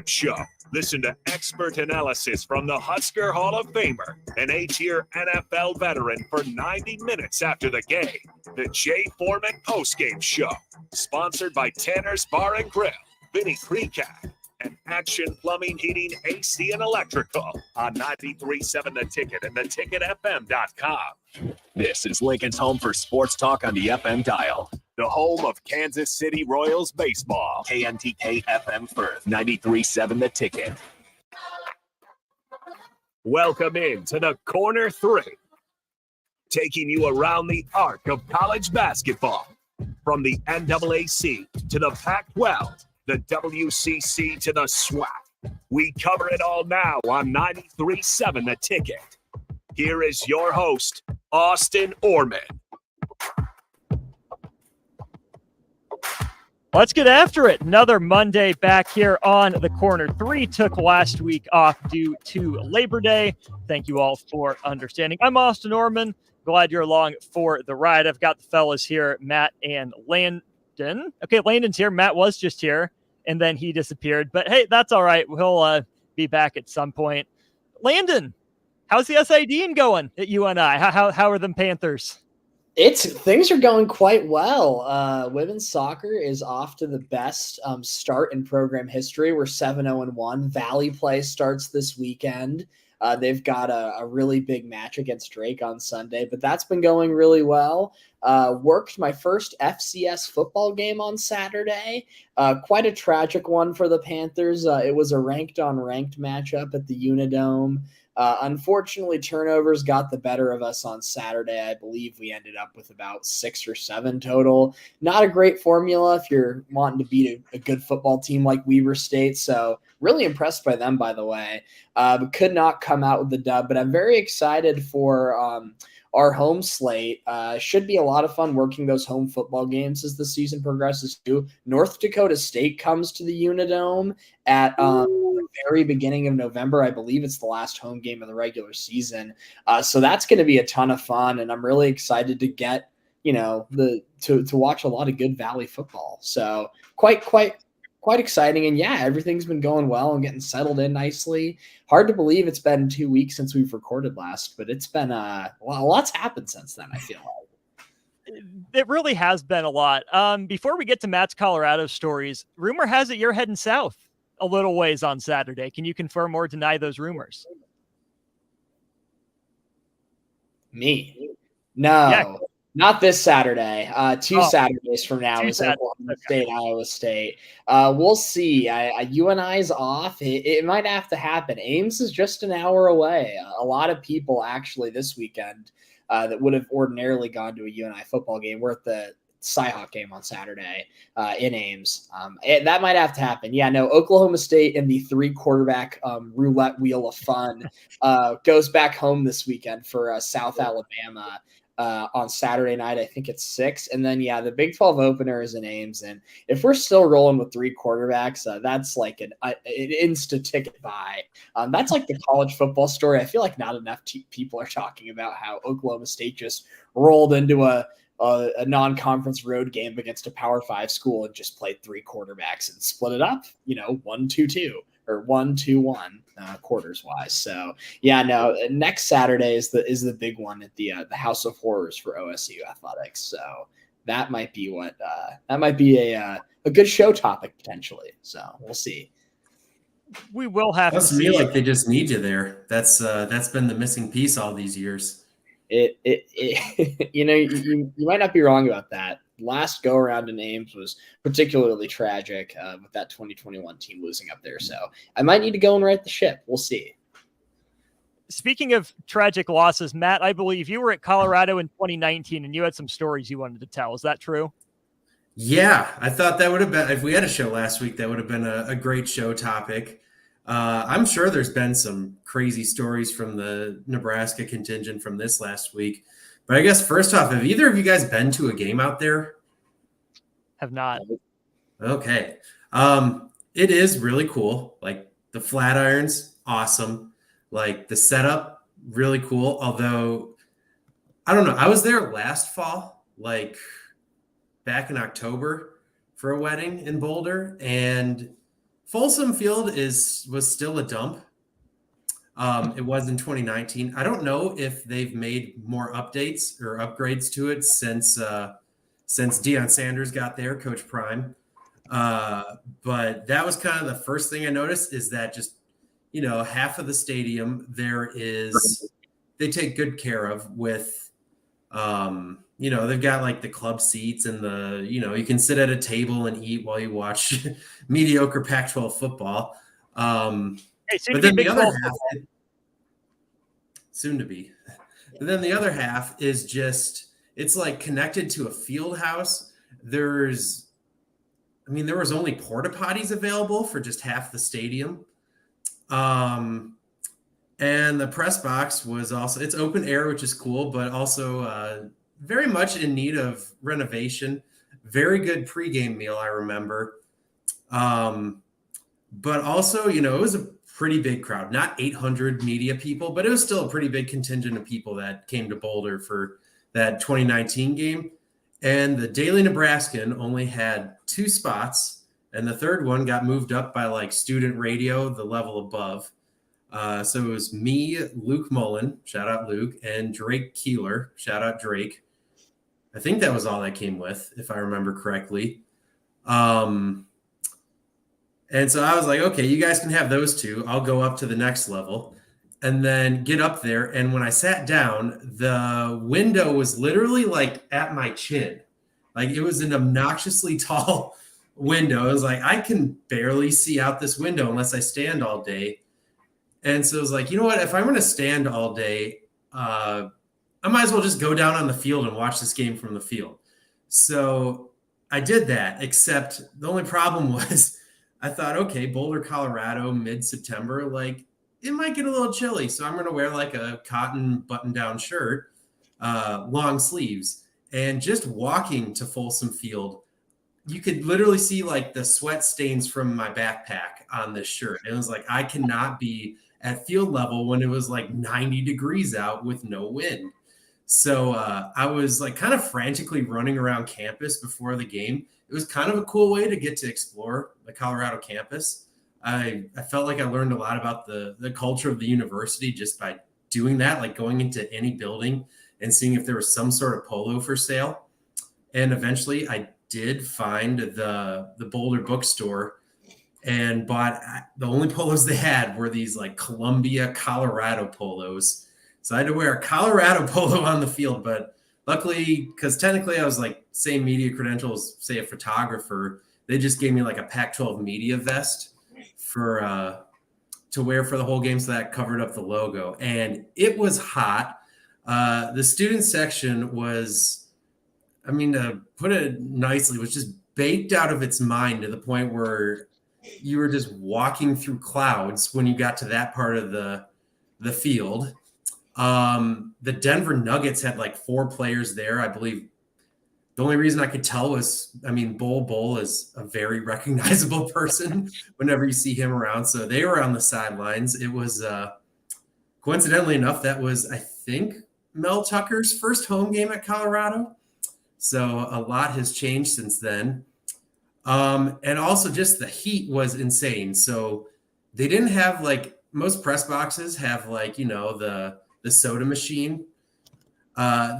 Show. Listen to expert analysis from the Husker Hall of Famer, an 8-year NFL veteran for 90 minutes after the game. The Jay Foreman Postgame Show, sponsored by Tanner's Bar and Grill, Vinny Creekat, and Action Plumbing, Heating, AC, and Electrical on 93.7 The Ticket and theticketfm.com. This is Lincoln's home for sports talk on the FM dial. The home of Kansas City Royals baseball. KNTK FM Firth, 93.7 The Ticket. Welcome in to the Corner 3, taking you around the arc of college basketball. From the NCAAC to the Pac-12, the WCC to the SWAC. We cover it all now on 93.7 The Ticket. Here is your host, Austin Oerman. Let's get after it. Another Monday back here on the Corner 3. Took last week off due to Labor Day. Thank you all for understanding. I'm Austin Oerman. Glad you're along for the ride. I've got the fellas here, Matt and Landon. Okay, Landon's here. Matt was just here, and then he disappeared. But hey, that's all right. He'll be back at some point. Landon, how's the SID going at UNI? How are them Panthers? Things are going quite well. Women's soccer is off to the best start in program history. We're 7-0-1. Valley play starts this weekend. They've got a really big match against Drake on Sunday, but that's been going really well. Worked my first FCS football game on Saturday. Quite a tragic one for the Panthers. It was a ranked-on-ranked matchup at the Unidome. Unfortunately, turnovers got the better of us on Saturday. I believe we ended up with about 6 or 7 total. Not a great formula if you're wanting to beat a good football team like Weber State. So really impressed by them, by the way. Could not come out with the dub, but I'm very excited for our home slate. Should be a lot of fun working those home football games as the season progresses too. North Dakota State comes to the Unidome at the very beginning of November. I believe it's the last home game of the regular season. So that's going to be a ton of fun, and I'm really excited to get, to watch a lot of good Valley football. So quite exciting. And yeah, everything's been going well and getting settled in nicely. Hard to believe it's been 2 weeks since we've recorded last, but it's been a lot's happened since then, I feel like. It really has been a lot. Before we get to Matt's Colorado stories, rumor has it you're heading south a little ways on Saturday. Can you confirm or deny those rumors? Me? No. Yeah. Not this Saturday. Two Saturdays from now is Oklahoma State, Iowa State. We'll see. UNI's off. It might have to happen. Ames is just an hour away. A lot of people actually this weekend that would have ordinarily gone to a UNI football game. We're at the Cyhawk game on Saturday in Ames. That might have to happen. Yeah, no, Oklahoma State in the 3-quarterback roulette wheel of fun goes back home this weekend for South Alabama. On Saturday night, I think it's 6. And then, yeah, the Big 12 opener is in Ames. And if we're still rolling with 3 quarterbacks, that's like an instant ticket buy. That's like the college football story. I feel like not enough people are talking about how Oklahoma State just rolled into a non-conference road game against a Power 5 school and just played 3 quarterbacks and split it up, 1-2-2 or 1-2-1 quarters wise. So yeah, no, next Saturday is the big one at the House of Horrors for OSU athletics. So that might be a good show topic potentially. So we'll see. We will have to see. Like they just need you there. That's been the missing piece all these years. You might not be wrong about that. Last go around in Ames was particularly tragic with that 2021 team losing up there. So I might need to go and right the ship. We'll see. Speaking of tragic losses, Matt, I believe you were at Colorado in 2019 and you had some stories you wanted to tell. Is that true? Yeah, I thought that would have been, if we had a show last week, that would have been a great show topic. I'm sure there's been some crazy stories from the Nebraska contingent from this last week. But I guess first off, have either of you guys been to a game out there? Have not. Okay. It is really cool. Like the Flatirons, awesome. Like the setup, really cool. Although, I don't know. I was there last fall, like back in October for a wedding in Boulder. And Folsom Field was still a dump. It was in 2019. I don't know if they've made more updates or upgrades to it since Deion Sanders got there, Coach Prime. But that was kind of the first thing I noticed, is that just, half of the stadium they take good care of with, they've got like the club seats and you can sit at a table and eat while you watch mediocre Pac-12 football. But then the other half, soon to be. But then the other half is just, it's like connected to a field house. There was only porta potties available for just half the stadium. And the press box was also, it's open air, which is cool, but also very much in need of renovation. Very good pregame meal, I remember. But also, it was a pretty big crowd, not 800 media people, but it was still a pretty big contingent of people that came to Boulder for that 2019 game. And the Daily Nebraskan only had 2 spots, and the third one got moved up by like student radio, the level above. So it was me, Luke Mullen, shout out Luke, and Drake Keeler, shout out Drake. I think that was all that came with, if I remember correctly. And so I was like, okay, you guys can have those 2. I'll go up to the next level and then get up there. And when I sat down, the window was literally like at my chin. Like, it was an obnoxiously tall window. It was like, I can barely see out this window unless I stand all day. And so it was like, you know what? If I'm going to stand all day, I might as well just go down on the field and watch this game from the field. So I did that, except the only problem was I thought, okay, Boulder, Colorado, mid-September, like, it might get a little chilly. So I'm going to wear like a cotton button-down shirt, long sleeves. And just walking to Folsom Field, you could literally see like the sweat stains from my backpack on this shirt. It was like, I cannot be at field level when it was like 90 degrees out with no wind. So I was like kind of frantically running around campus before the game. It was kind of a cool way to get to explore the Colorado campus. I felt like I learned a lot about the culture of the university just by doing that, like going into any building and seeing if there was some sort of polo for sale. And eventually I did find the Boulder bookstore and bought, the only polos they had were these like Columbia, Colorado polos. So I had to wear a Colorado polo on the field, but luckily, because technically I was like same media credentials, say a photographer, they just gave me like a Pac-12 media vest for to wear for the whole game, so that covered up the logo. And it was hot. The student section was, I mean, to put it nicely, was just baked out of its mind to the point where you were just walking through clouds when you got to that part of the field. The Denver Nuggets had like 4 players there, I believe. The only reason I could tell was, I mean, Bull is a very recognizable person whenever you see him around. So they were on the sidelines. It was, coincidentally enough, that was, I think, Mel Tucker's first home game at Colorado. So a lot has changed since then. And also just the heat was insane. So they didn't have like, most press boxes have like, you know, the soda machine.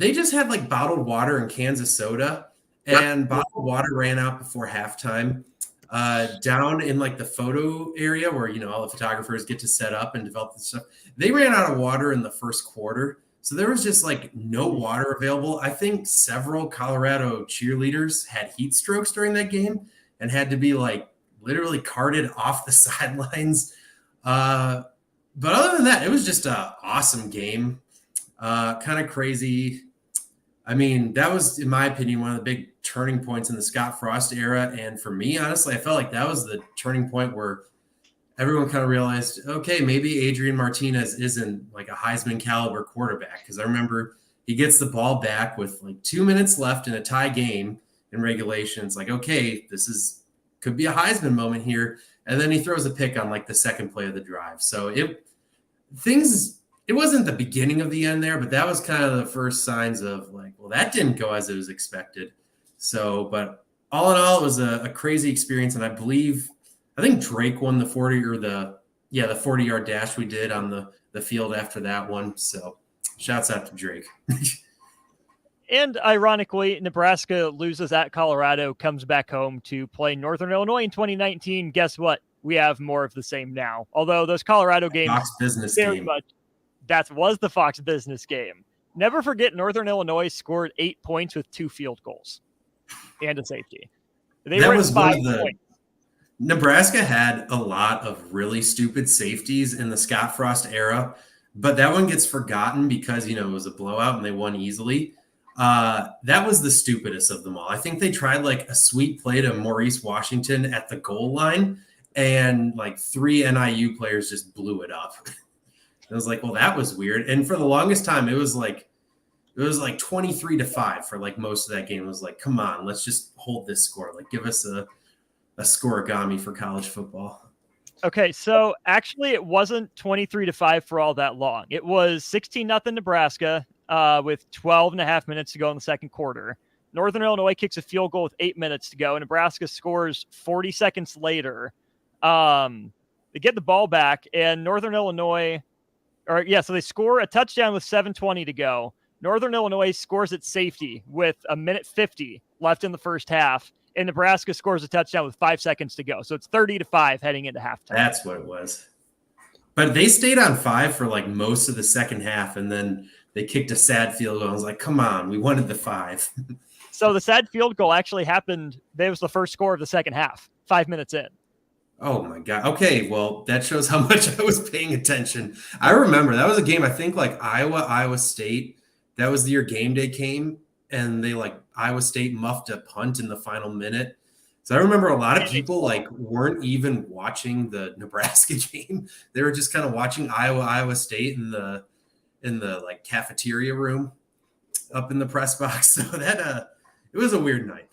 They just had like bottled water and cans of soda, and bottled water ran out before halftime. Down in like the photo area where, you know, all the photographers get to set up and develop the stuff, they ran out of water in the first quarter. So there was just like no water available. I think several Colorado cheerleaders had heat strokes during that game and had to be like literally carted off the sidelines. But other than that, it was just an awesome game. Kind of crazy. I mean, that was, in my opinion, one of the big turning points in the Scott Frost era. And for me, honestly, I felt like that was the turning point where everyone kind of realized, okay, maybe Adrian Martinez isn't like a Heisman caliber quarterback. Because I remember he gets the ball back with like 2 minutes left in a tie game in regulation. It's like, okay, could be a Heisman moment here. And then he throws a pick on like the second play of the drive. So it wasn't the beginning of the end there, but that was kind of the first signs of like, well, that didn't go as it was expected. So, but all in all, it was a crazy experience. And I believe I think Drake won the 40-yard dash we did on the field after that one. So shouts out to Drake. And ironically, Nebraska loses at Colorado, comes back home to play Northern Illinois in 2019. Guess what? We have more of the same now. Although those Colorado games, Fox business very game. much, that was the Fox business game. Never forget, Northern Illinois scored 8 points with 2 field goals and a safety. That was 5 points. Nebraska had a lot of really stupid safeties in the Scott Frost era, but that one gets forgotten because, it was a blowout and they won easily. That was the stupidest of them all. I think they tried like a sweet play to Maurice Washington at the goal line, and like 3 NIU players just blew it up. I was like, well, that was weird. And for the longest time, it was like 23-5 for like most of that game. It was like, come on, let's just hold this score. Like, give us a scoregami for college football. Okay, so actually it wasn't 23-5 for all that long. It was 16-0 Nebraska with 12 and a half minutes to go in the second quarter. Northern Illinois kicks a field goal with 8 minutes to go. Nebraska scores 40 seconds later. They get the ball back, and Northern Illinois, so they score a touchdown with 7:20 to go. Northern Illinois scores at safety with 1:50 left in the first half. And Nebraska scores a touchdown with 5 seconds to go. So it's 30-5 heading into halftime. That's what it was. But they stayed on 5 for like most of the second half, and then they kicked a sad field goal. I was like, come on, we wanted the 5. So the sad field goal actually happened. That was the first score of the second half, 5 minutes in. Oh, my God. Okay, well, that shows how much I was paying attention. I remember that was a game, I think, like Iowa State. That was the year game day came. And they Iowa State muffed a punt in the final minute. So I remember a lot of people weren't even watching the Nebraska game. They were just kind of watching Iowa State in the cafeteria room up in the press box. So that it was a weird night.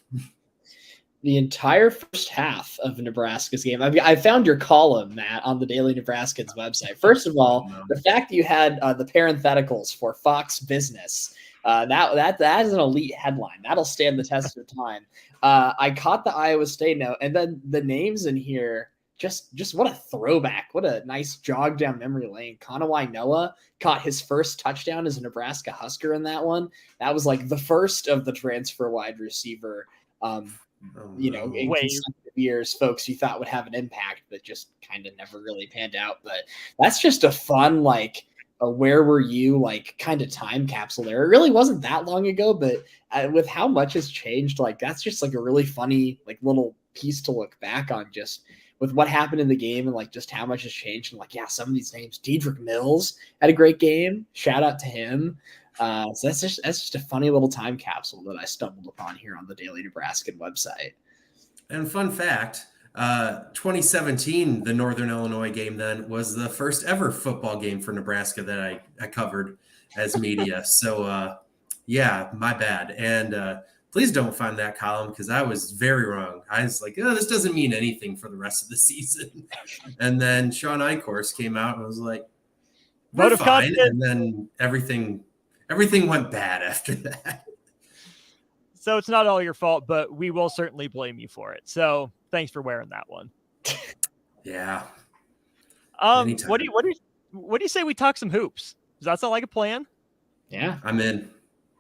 The entire first half of Nebraska's game. I found your column, Matt, on the Daily Nebraskans website. First of all, the fact that you had the parentheticals for Fox Business. That is an elite headline. That'll stand the test of time. I caught the Iowa State note, and then the names in here, just what a throwback. What a nice jog down memory lane. Kanawai Noah caught his first touchdown as a Nebraska Husker in that one. That was like the first of the transfer wide receiver, in consecutive years, folks you thought would have an impact, but just kind of never really panned out. But that's just a fun, where were you kind of time capsule there. It really wasn't that long ago, but with how much has changed, that's just a really funny little piece to look back on, just with what happened in the game and just how much has changed. And some of these names, Dedrick Mills had a great game. Shout out to him. So that's just a funny little time capsule that I stumbled upon here on the Daily Nebraskan website. And fun fact, 2017, the Northern Illinois game then was the first ever football game for Nebraska that I covered as media. So, my bad. And please don't find that column because I was very wrong. I was like, this doesn't mean anything for the rest of the season. And then Sean Eichhorst came out and was like, we're fine. And then everything went bad after that. So it's not all your fault, but we will certainly blame you for it. So thanks for wearing that one. Yeah. What do you say we talk some hoops? Does that sound like a plan? Yeah, I'm in.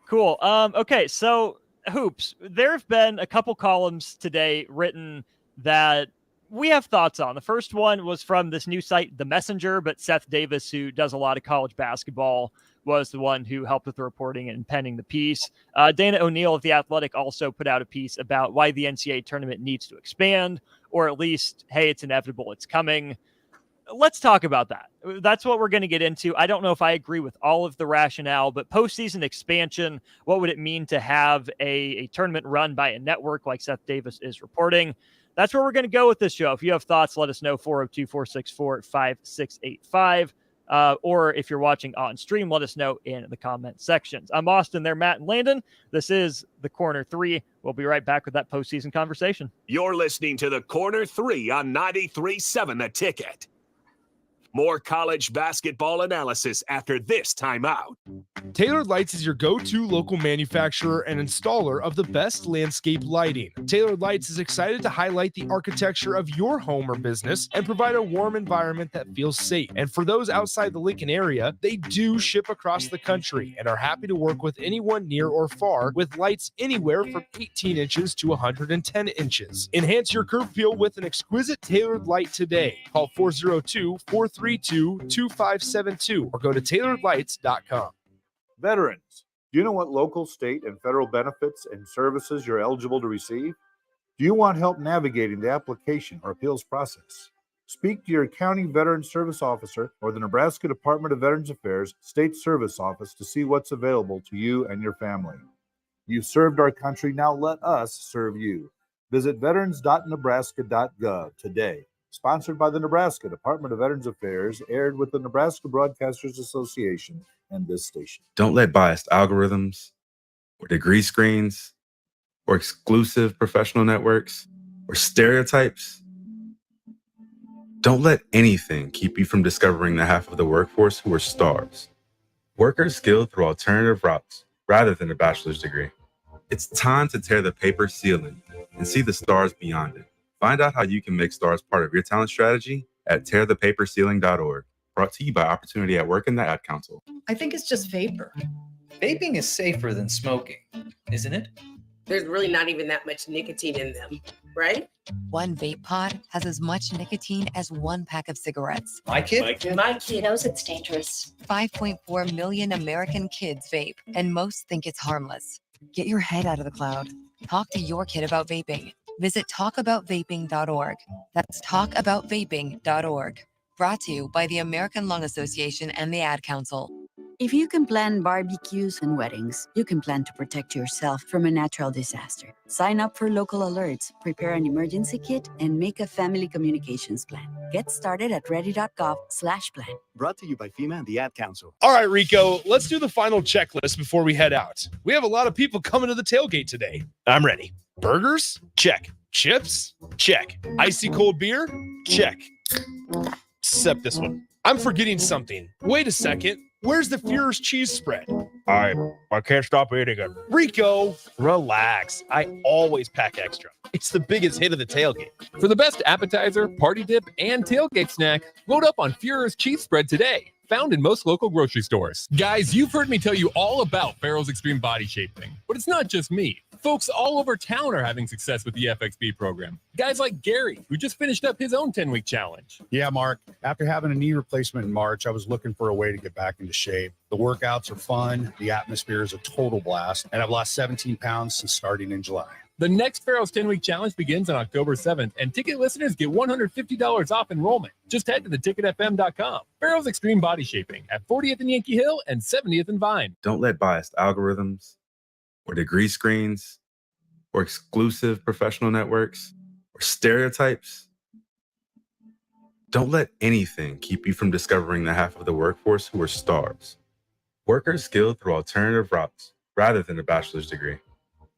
Cool. Okay. So hoops, there have been a couple columns today written that we have thoughts on. The first one was from this new site, The Messenger, but Seth Davis, who does a lot of college basketball, was the one who helped with the reporting and penning the piece. Dana O'Neill of The Athletic also put out a piece about why the NCAA tournament needs to expand, or at least, hey, it's inevitable, it's coming. Let's talk about that. That's what we're going to get into. I don't know if I agree with all of the rationale, but postseason expansion, what would it mean to have a tournament run by a network like Seth Davis is reporting? That's where we're going to go with this show. If you have thoughts, let us know, 402-464-5685. Or if you're watching on stream, let us know in the comment sections. I'm Austin, they're Matt and Landon. This is the Corner 3. We'll be right back with that postseason conversation. You're listening to the Corner 3 on 93.7 The Ticket. More college basketball analysis after this timeout. Tailored Lights is your go-to local manufacturer and installer of the best landscape lighting. Tailored Lights is excited to highlight the architecture of your home or business and provide a warm environment that feels safe. And for those outside the Lincoln area, they do ship across the country and are happy to work with anyone near or far with lights anywhere from 18 inches to 110 inches. Enhance your curb appeal with an exquisite Tailored Light today. Call 402-432-2572 or go to tailoredlights.com. Veterans, do you know what local, state, and federal benefits and services you're eligible to receive? Do you want help navigating the application or appeals process? Speak to your county veteran service officer or the Nebraska Department of Veterans Affairs State Service Office to see what's available to you and your family. You've served our country, now let us serve you. Visit veterans.nebraska.gov today. Sponsored by the Nebraska Department of Veterans Affairs, aired with the Nebraska Broadcasters Association and this station. Don't let biased algorithms or degree screens or exclusive professional networks or stereotypes. Don't let anything keep you from discovering the half of the workforce who are stars. Workers skilled through alternative routes rather than a bachelor's degree. It's time to tear the paper ceiling and see the stars beyond it. Find out how you can make stars part of your talent strategy at tearthepaperceiling.org. Brought to you by Opportunity at Work and the Ad Council. I think it's just vapor. Vaping is safer than smoking, isn't it? There's really not even that much nicotine in them, right? One vape pod has as much nicotine as one pack of cigarettes. My kid knows it's dangerous. 5.4 million American kids vape, and most think it's harmless. Get your head out of the cloud. Talk to your kid about vaping. Visit talkaboutvaping.org. That's talkaboutvaping.org. Brought to you by the American Lung Association and the Ad Council. If you can plan barbecues and weddings, you can plan to protect yourself from a natural disaster. Sign up for local alerts, prepare an emergency kit, and make a family communications plan. Get started at ready.gov/plan. Brought to you by FEMA and the Ad Council. All right, Rico, let's do the final checklist before we head out. We have a lot of people coming to the tailgate today. I'm ready. Burgers? Check. Chips? Check. Icy cold beer? Check. Except this one. I'm forgetting something. Wait a second. Where's the Führer's cheese spread? I can't stop eating it. Rico, relax. I always pack extra. It's the biggest hit of the tailgate. For the best appetizer, party dip, and tailgate snack, load up on Führer's cheese spread today. Found in most local grocery stores. Guys, you've heard me tell you all about Farrell's Extreme Body Shaping, but it's not just me. Folks all over town are having success with the FXB program. Guys like Gary, who just finished up his own 10-week challenge. Yeah, Mark. After having a knee replacement in March, I was looking for a way to get back into shape. The workouts are fun, the atmosphere is a total blast, and I've lost 17 pounds since starting in July. The next Farrell's 10-week challenge begins on October 7th, and ticket listeners get $150 off enrollment. Just head to theticketfm.com. Farrell's Extreme Body Shaping at 40th and Yankee Hill and 70th and Vine. Don't let biased algorithms or degree screens or exclusive professional networks or stereotypes. Don't let anything keep you from discovering the half of the workforce who are stars. Workers skilled through alternative routes rather than a bachelor's degree.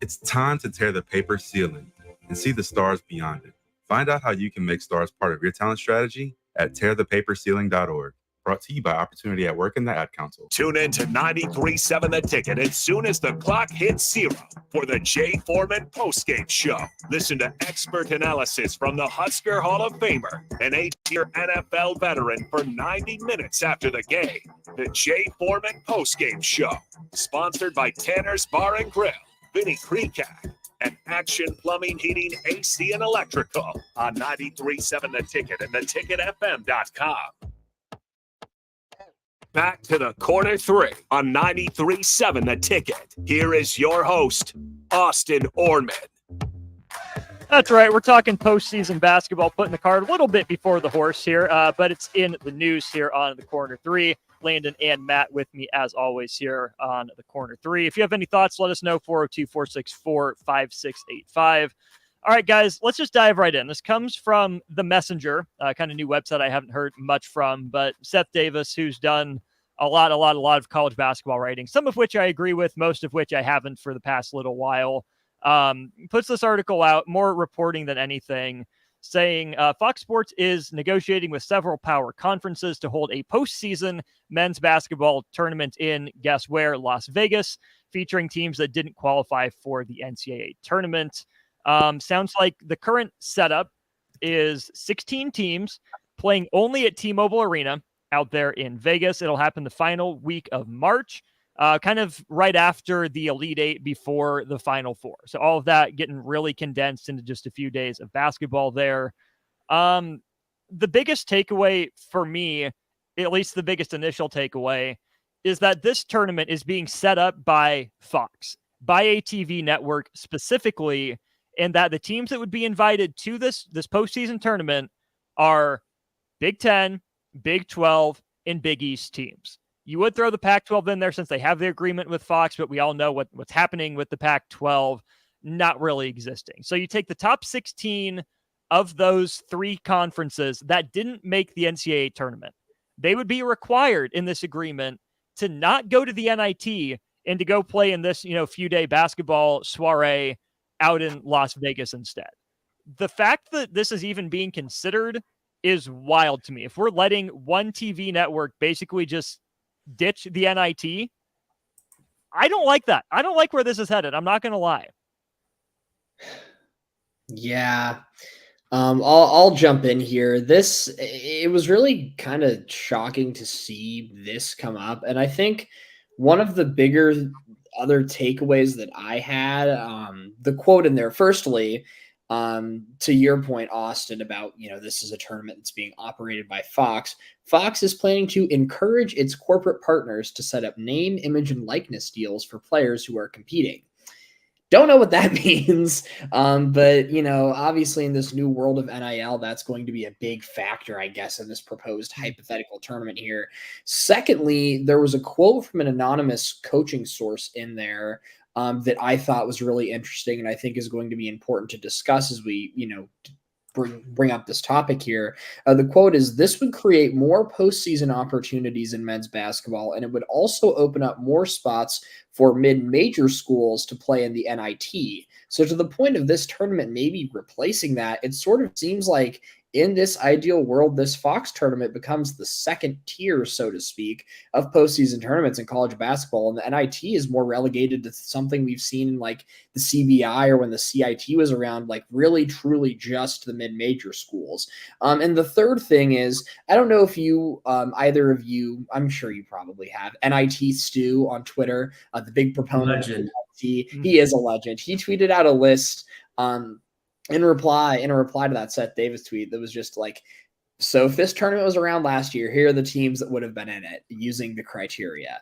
It's time to tear the paper ceiling and see the stars beyond it. Find out how you can make stars part of your talent strategy at tearthepaperceiling.org. Brought to you by Opportunity at Work and the Ad Council. Tune in to 93.7 The Ticket as soon as the clock hits 0 for the Jay Foreman postgame show. Listen to expert analysis from the Husker Hall of Famer, an 8-year NFL veteran for 90 minutes after the game. The Jay Foreman postgame show, sponsored by Tanner's Bar and Grill, Vinny Kreekak, and Action Plumbing, Heating, AC, and Electrical on 93.7 The Ticket and theticketfm.com. Back to the Corner 3 on 93.7 The Ticket. Here is your host, Austin Oerman. That's right. We're talking postseason basketball, putting the cart a little bit before the horse here, but it's in the news here on the Corner 3. Landon and Matt with me, as always, here on the Corner 3. If you have any thoughts, let us know, 402-464-5685. All right, guys, let's just dive right in. This comes from The Messenger, kind of new website I haven't heard much from, but Seth Davis, who's done a lot of college basketball writing, some of which I agree with, most of which I haven't for the past little while, puts this article out, more reporting than anything, saying Fox Sports is negotiating with several power conferences to hold a postseason men's basketball tournament in, guess where, Las Vegas, featuring teams that didn't qualify for the NCAA tournament. Sounds like the current setup is 16 teams playing only at T-Mobile Arena out there in Vegas. It'll happen the final week of March, kind of right after the Elite Eight, before the Final Four. So all of that getting really condensed into just a few days of basketball there. The biggest takeaway for me, at least the biggest initial takeaway, is that this tournament is being set up by Fox, by a TV network specifically, and that the teams that would be invited to this postseason tournament are Big 10, Big 12, and Big East teams. You would throw the Pac-12 in there since they have the agreement with Fox, but we all know what's happening with the Pac-12 not really existing. So you take the top 16 of those three conferences that didn't make the NCAA tournament. They would be required in this agreement to not go to the NIT and to go play in this, few-day basketball soiree out in Las Vegas instead. The fact that this is even being considered is wild to me. If we're letting one TV network basically just ditch the NIT, I don't like that. I don't like where this is headed. I'm not going to lie. Yeah. I'll jump in here. It was really kind of shocking to see this come up. And I think one of the bigger other takeaways that I had, the quote in there, firstly, to your point, Austin, about, this is a tournament that's being operated by Fox. Fox is planning to encourage its corporate partners to set up name, image, and likeness deals for players who are competing. Don't know what that means. But, obviously in this new world of NIL, that's going to be a big factor, I guess, in this proposed hypothetical tournament here. Secondly, there was a quote from an anonymous coaching source in there that I thought was really interesting, and I think is going to be important to discuss as we, bring up this topic here. The quote is, "This would create more postseason opportunities in men's basketball, and it would also open up more spots for mid-major schools to play in the NIT." So to the point of this tournament maybe replacing that, it sort of seems like in this ideal world, this Fox tournament becomes the second tier, so to speak, of postseason tournaments in college basketball. And the NIT is more relegated to something we've seen in like the CBI or when the CIT was around, like really, truly just the mid-major schools. And the third thing is, I don't know if you, either of you, I'm sure you probably have, NIT Stu on Twitter, the big proponent of NIT. He is a legend. He tweeted out a list in a reply to that Seth Davis tweet that was just like, so if this tournament was around last year, here are the teams that would have been in it using the criteria: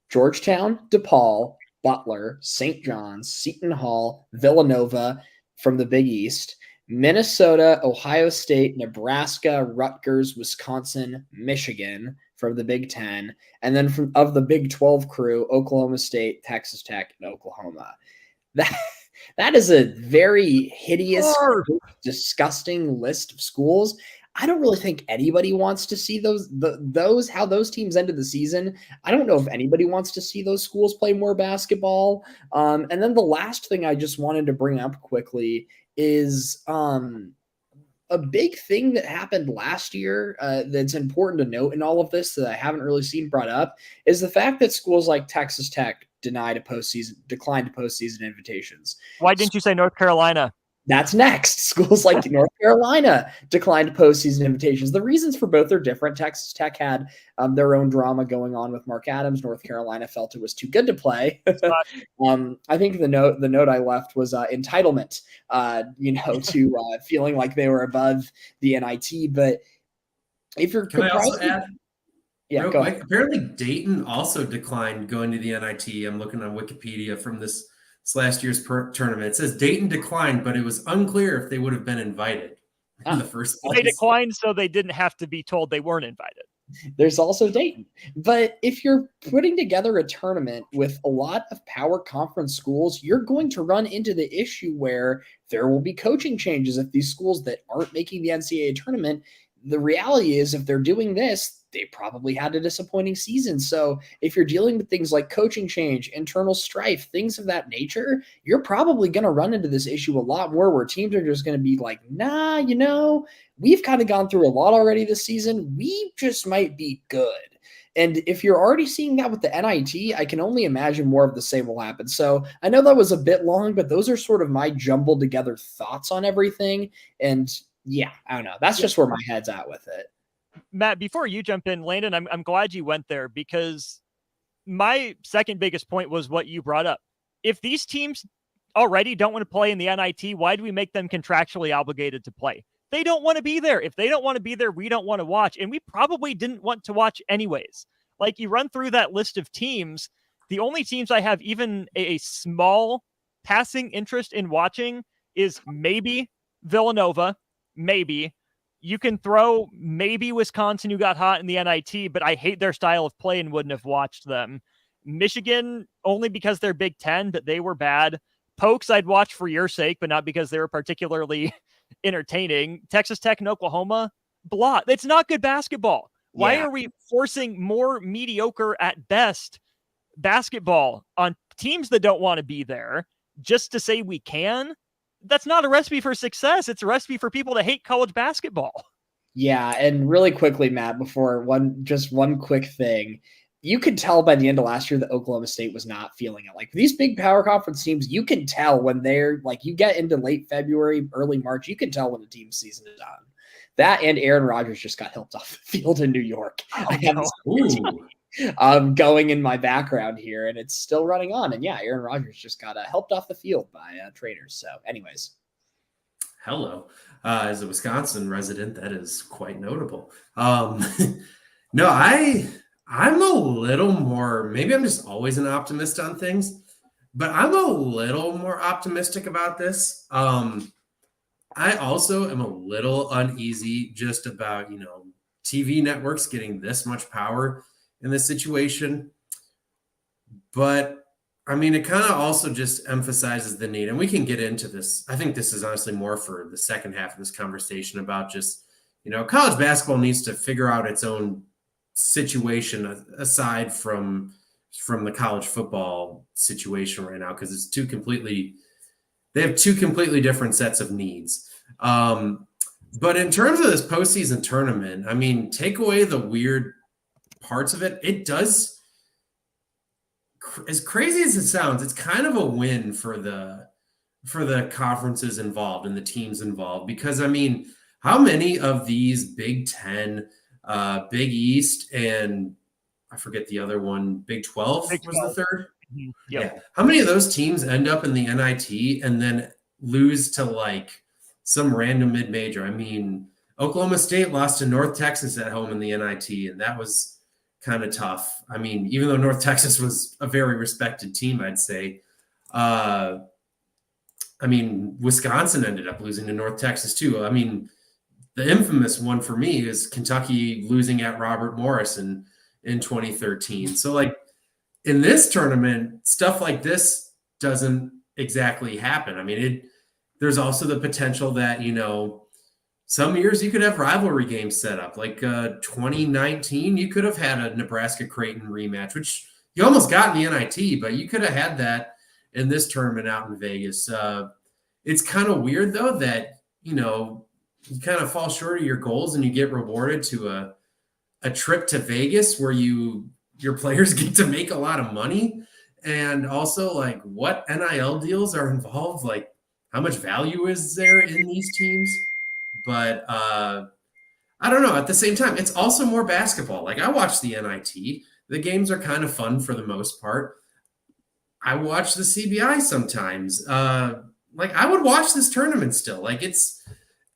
Georgetown, DePaul, Butler, St. John's, Seton Hall, Villanova from the Big East, Minnesota, Ohio State, Nebraska, Rutgers, Wisconsin, Michigan from the Big 10, and then of the Big 12 crew, Oklahoma State, Texas Tech, and Oklahoma. That is a very hideous, disgusting list of schools. I don't really think anybody wants to see how those teams ended the season. I don't know if anybody wants to see those schools play more basketball. And then the last thing I just wanted to bring up quickly is a big thing that happened last year that's important to note in all of this that I haven't really seen brought up is the fact that schools like Texas Tech declined postseason invitations. Why didn't you say North Carolina? That's next. Schools like North Carolina declined postseason invitations. The reasons for both are different. Texas Tech had their own drama going on with Mark Adams. North Carolina felt it was too good to play. I think the note I left was entitlement, to feeling like they were above the NIT. But if you're Can I also add? Yeah, go ahead. Apparently Dayton also declined going to the NIT. I'm looking on Wikipedia from this last year's tournament. It says Dayton declined, but it was unclear if they would have been invited in the first place. They declined so they didn't have to be told they weren't invited. There's also Dayton. But if you're putting together a tournament with a lot of power conference schools, you're going to run into the issue where there will be coaching changes if these schools that aren't making the NCAA tournament, the reality is if they're doing this, they probably had a disappointing season. So if you're dealing with things like coaching change, internal strife, things of that nature, you're probably going to run into this issue a lot more where teams are just going to be like, nah, we've kind of gone through a lot already this season. We just might be good. And if you're already seeing that with the NIT, I can only imagine more of the same will happen. So I know that was a bit long, but those are sort of my jumbled together thoughts on everything. And yeah, I don't know. That's just where my head's at with it. Matt, before you jump in, Landon, I'm glad you went there because my second biggest point was what you brought up. If these teams already don't want to play in the NIT, why do we make them contractually obligated to play? They don't want to be there. If they don't want to be there, we don't want to watch. And we probably didn't want to watch anyways. Like you run through that list of teams, the only teams I have even a small passing interest in watching is maybe Villanova, maybe. You can throw maybe Wisconsin, who got hot in the NIT, but I hate their style of play and wouldn't have watched them. Michigan, only because they're Big Ten, but they were bad. Pokes, I'd watch for your sake, but not because they were particularly entertaining. Texas Tech and Oklahoma, blah. It's not good basketball. Why are we forcing more mediocre at best basketball on teams that don't want to be there just to say we can? That's not a recipe for success. It's a recipe for people to hate college basketball. Yeah. And really quickly, Matt, before one quick thing, you could tell by the end of last year that Oklahoma State was not feeling it. Like these big power conference teams, you can tell when they're like, you get into late February, early March, you can tell when the team's season is on. That and Aaron Rodgers just got helped off the field in New York. Going in my background here, and it's still running on. And yeah, Aaron Rodgers just got helped off the field by trainers. So anyways. Hello. As a Wisconsin resident, that is quite notable. No, I'm a little more, maybe I'm just always an optimist on things, but I'm a little more optimistic about this. I also am a little uneasy just about, TV networks getting this much power in this situation. But I mean, it kind of also just emphasizes the need, and we can get into this. I think this is honestly more for the second half of this conversation about just, college basketball needs to figure out its own situation aside from the college football situation right now, because they have two completely different sets of needs. But in terms of this postseason tournament, I mean, take away the weird parts of it. It does, as crazy as it sounds, it's kind of a win for the conferences involved and the teams involved, because I mean, how many of these Big Ten, Big East, and I forget the other one, Big 12 was the third? Mm-hmm. Yep. Yeah. How many of those teams end up in the NIT and then lose to like some random mid-major? I mean, Oklahoma State lost to North Texas at home in the NIT, and that was kind of tough. I mean, even though North Texas was a very respected team, I'd say. I mean, Wisconsin ended up losing to North Texas too. I mean, the infamous one for me is Kentucky losing at Robert Morris in 2013. So like in this tournament, stuff like this doesn't exactly happen. I mean, there's also the potential that, some years you could have rivalry games set up. Like 2019, you could have had a Nebraska-Creighton rematch, which you almost got in the NIT, but you could have had that in this tournament out in Vegas. It's kind of weird, though, that, you kind of fall short of your goals and you get rewarded to a trip to Vegas where your players get to make a lot of money. And also, like, what NIL deals are involved? Like, how much value is there in these teams? But I don't know. At the same time, it's also more basketball. Like, I watch the NIT. The games are kind of fun for the most part. I watch the CBI sometimes. Like, I would watch this tournament still. Like,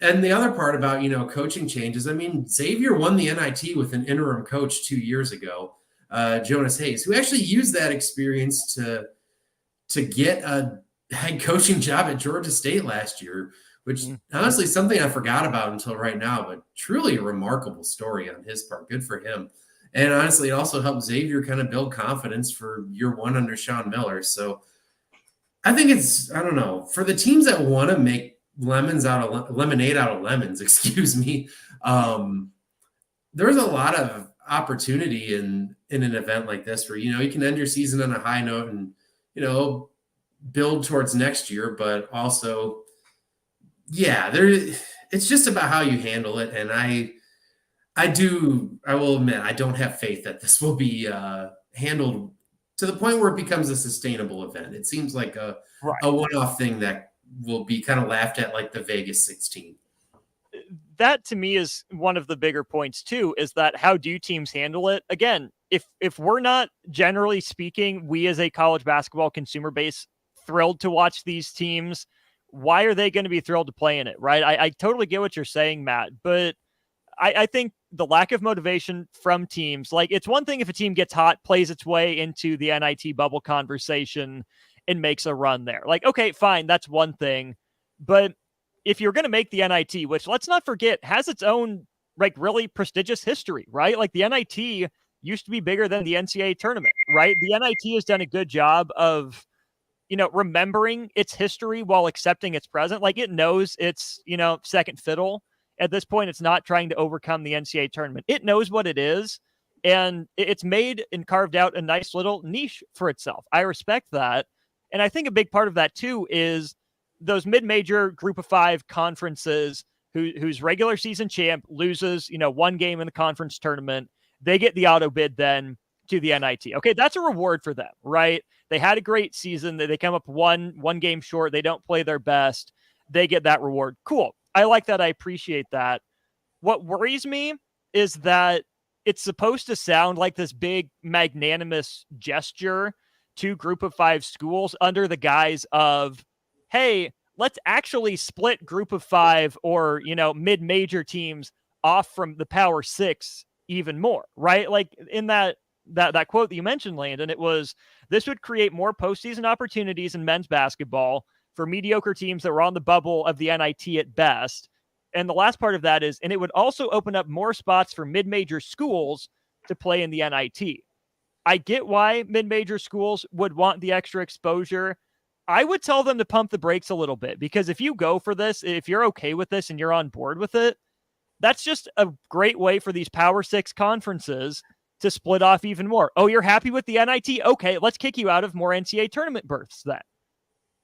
and the other part about, coaching changes, I mean, Xavier won the NIT with an interim coach 2 years ago, Jonas Hayes, who actually used that experience to get a head coaching job at Georgia State last year, which honestly something I forgot about until right now, but truly a remarkable story on his part. Good for him. And honestly, it also helped Xavier kind of build confidence for year one under Sean Miller. So I think I don't know, for the teams that want to make lemonade out of lemons, excuse me. There's a lot of opportunity in an event like this where, you can end your season on a high note and, build towards next year, but also, it's just about how you handle it. And I will admit, I don't have faith that this will be handled to the point where it becomes a sustainable event. It seems like a one-off thing that will be kind of laughed at, like the Vegas 16. That to me is one of the bigger points too, is that how do teams handle it? Again, if we're not, generally speaking, we as a college basketball consumer base, thrilled to watch these teams, why are they going to be thrilled to play in it, right? I totally get what you're saying, Matt, but I think the lack of motivation from teams, like it's one thing if a team gets hot, plays its way into the NIT bubble conversation and makes a run there. Like, okay, fine, that's one thing. But if you're going to make the NIT, which let's not forget has its own like really prestigious history, right? Like the NIT used to be bigger than the NCAA tournament, right? The NIT has done a good job of, remembering its history while accepting its present. Like it knows it's, second fiddle. At this point, it's not trying to overcome the NCAA tournament. It knows what it is, and it's made and carved out a nice little niche for itself. I respect that. And I think a big part of that, too, is those mid-major group of 5 conferences whose regular season champ loses, one game in the conference tournament. They get the auto bid then to the NIT. Okay, that's a reward for them, right? They had a great season. They come up one game short. They don't play their best. They get that reward. Cool. I like that. I appreciate that. What worries me is that it's supposed to sound like this big magnanimous gesture to group of 5 schools under the guise of, hey, let's actually split group of 5 or, mid-major teams off from the Power 6 even more, right? Like in that quote that you mentioned, Landon, it was, this would create more postseason opportunities in men's basketball for mediocre teams that were on the bubble of the NIT at best. And the last part of that is, and it would also open up more spots for mid-major schools to play in the NIT. I get why mid-major schools would want the extra exposure. I would tell them to pump the brakes a little bit, because if you go for this, if you're okay with this and you're on board with it, that's just a great way for these Power 6 conferences to split off even more. Oh, you're happy with the NIT? Okay, let's kick you out of more NCAA tournament berths then.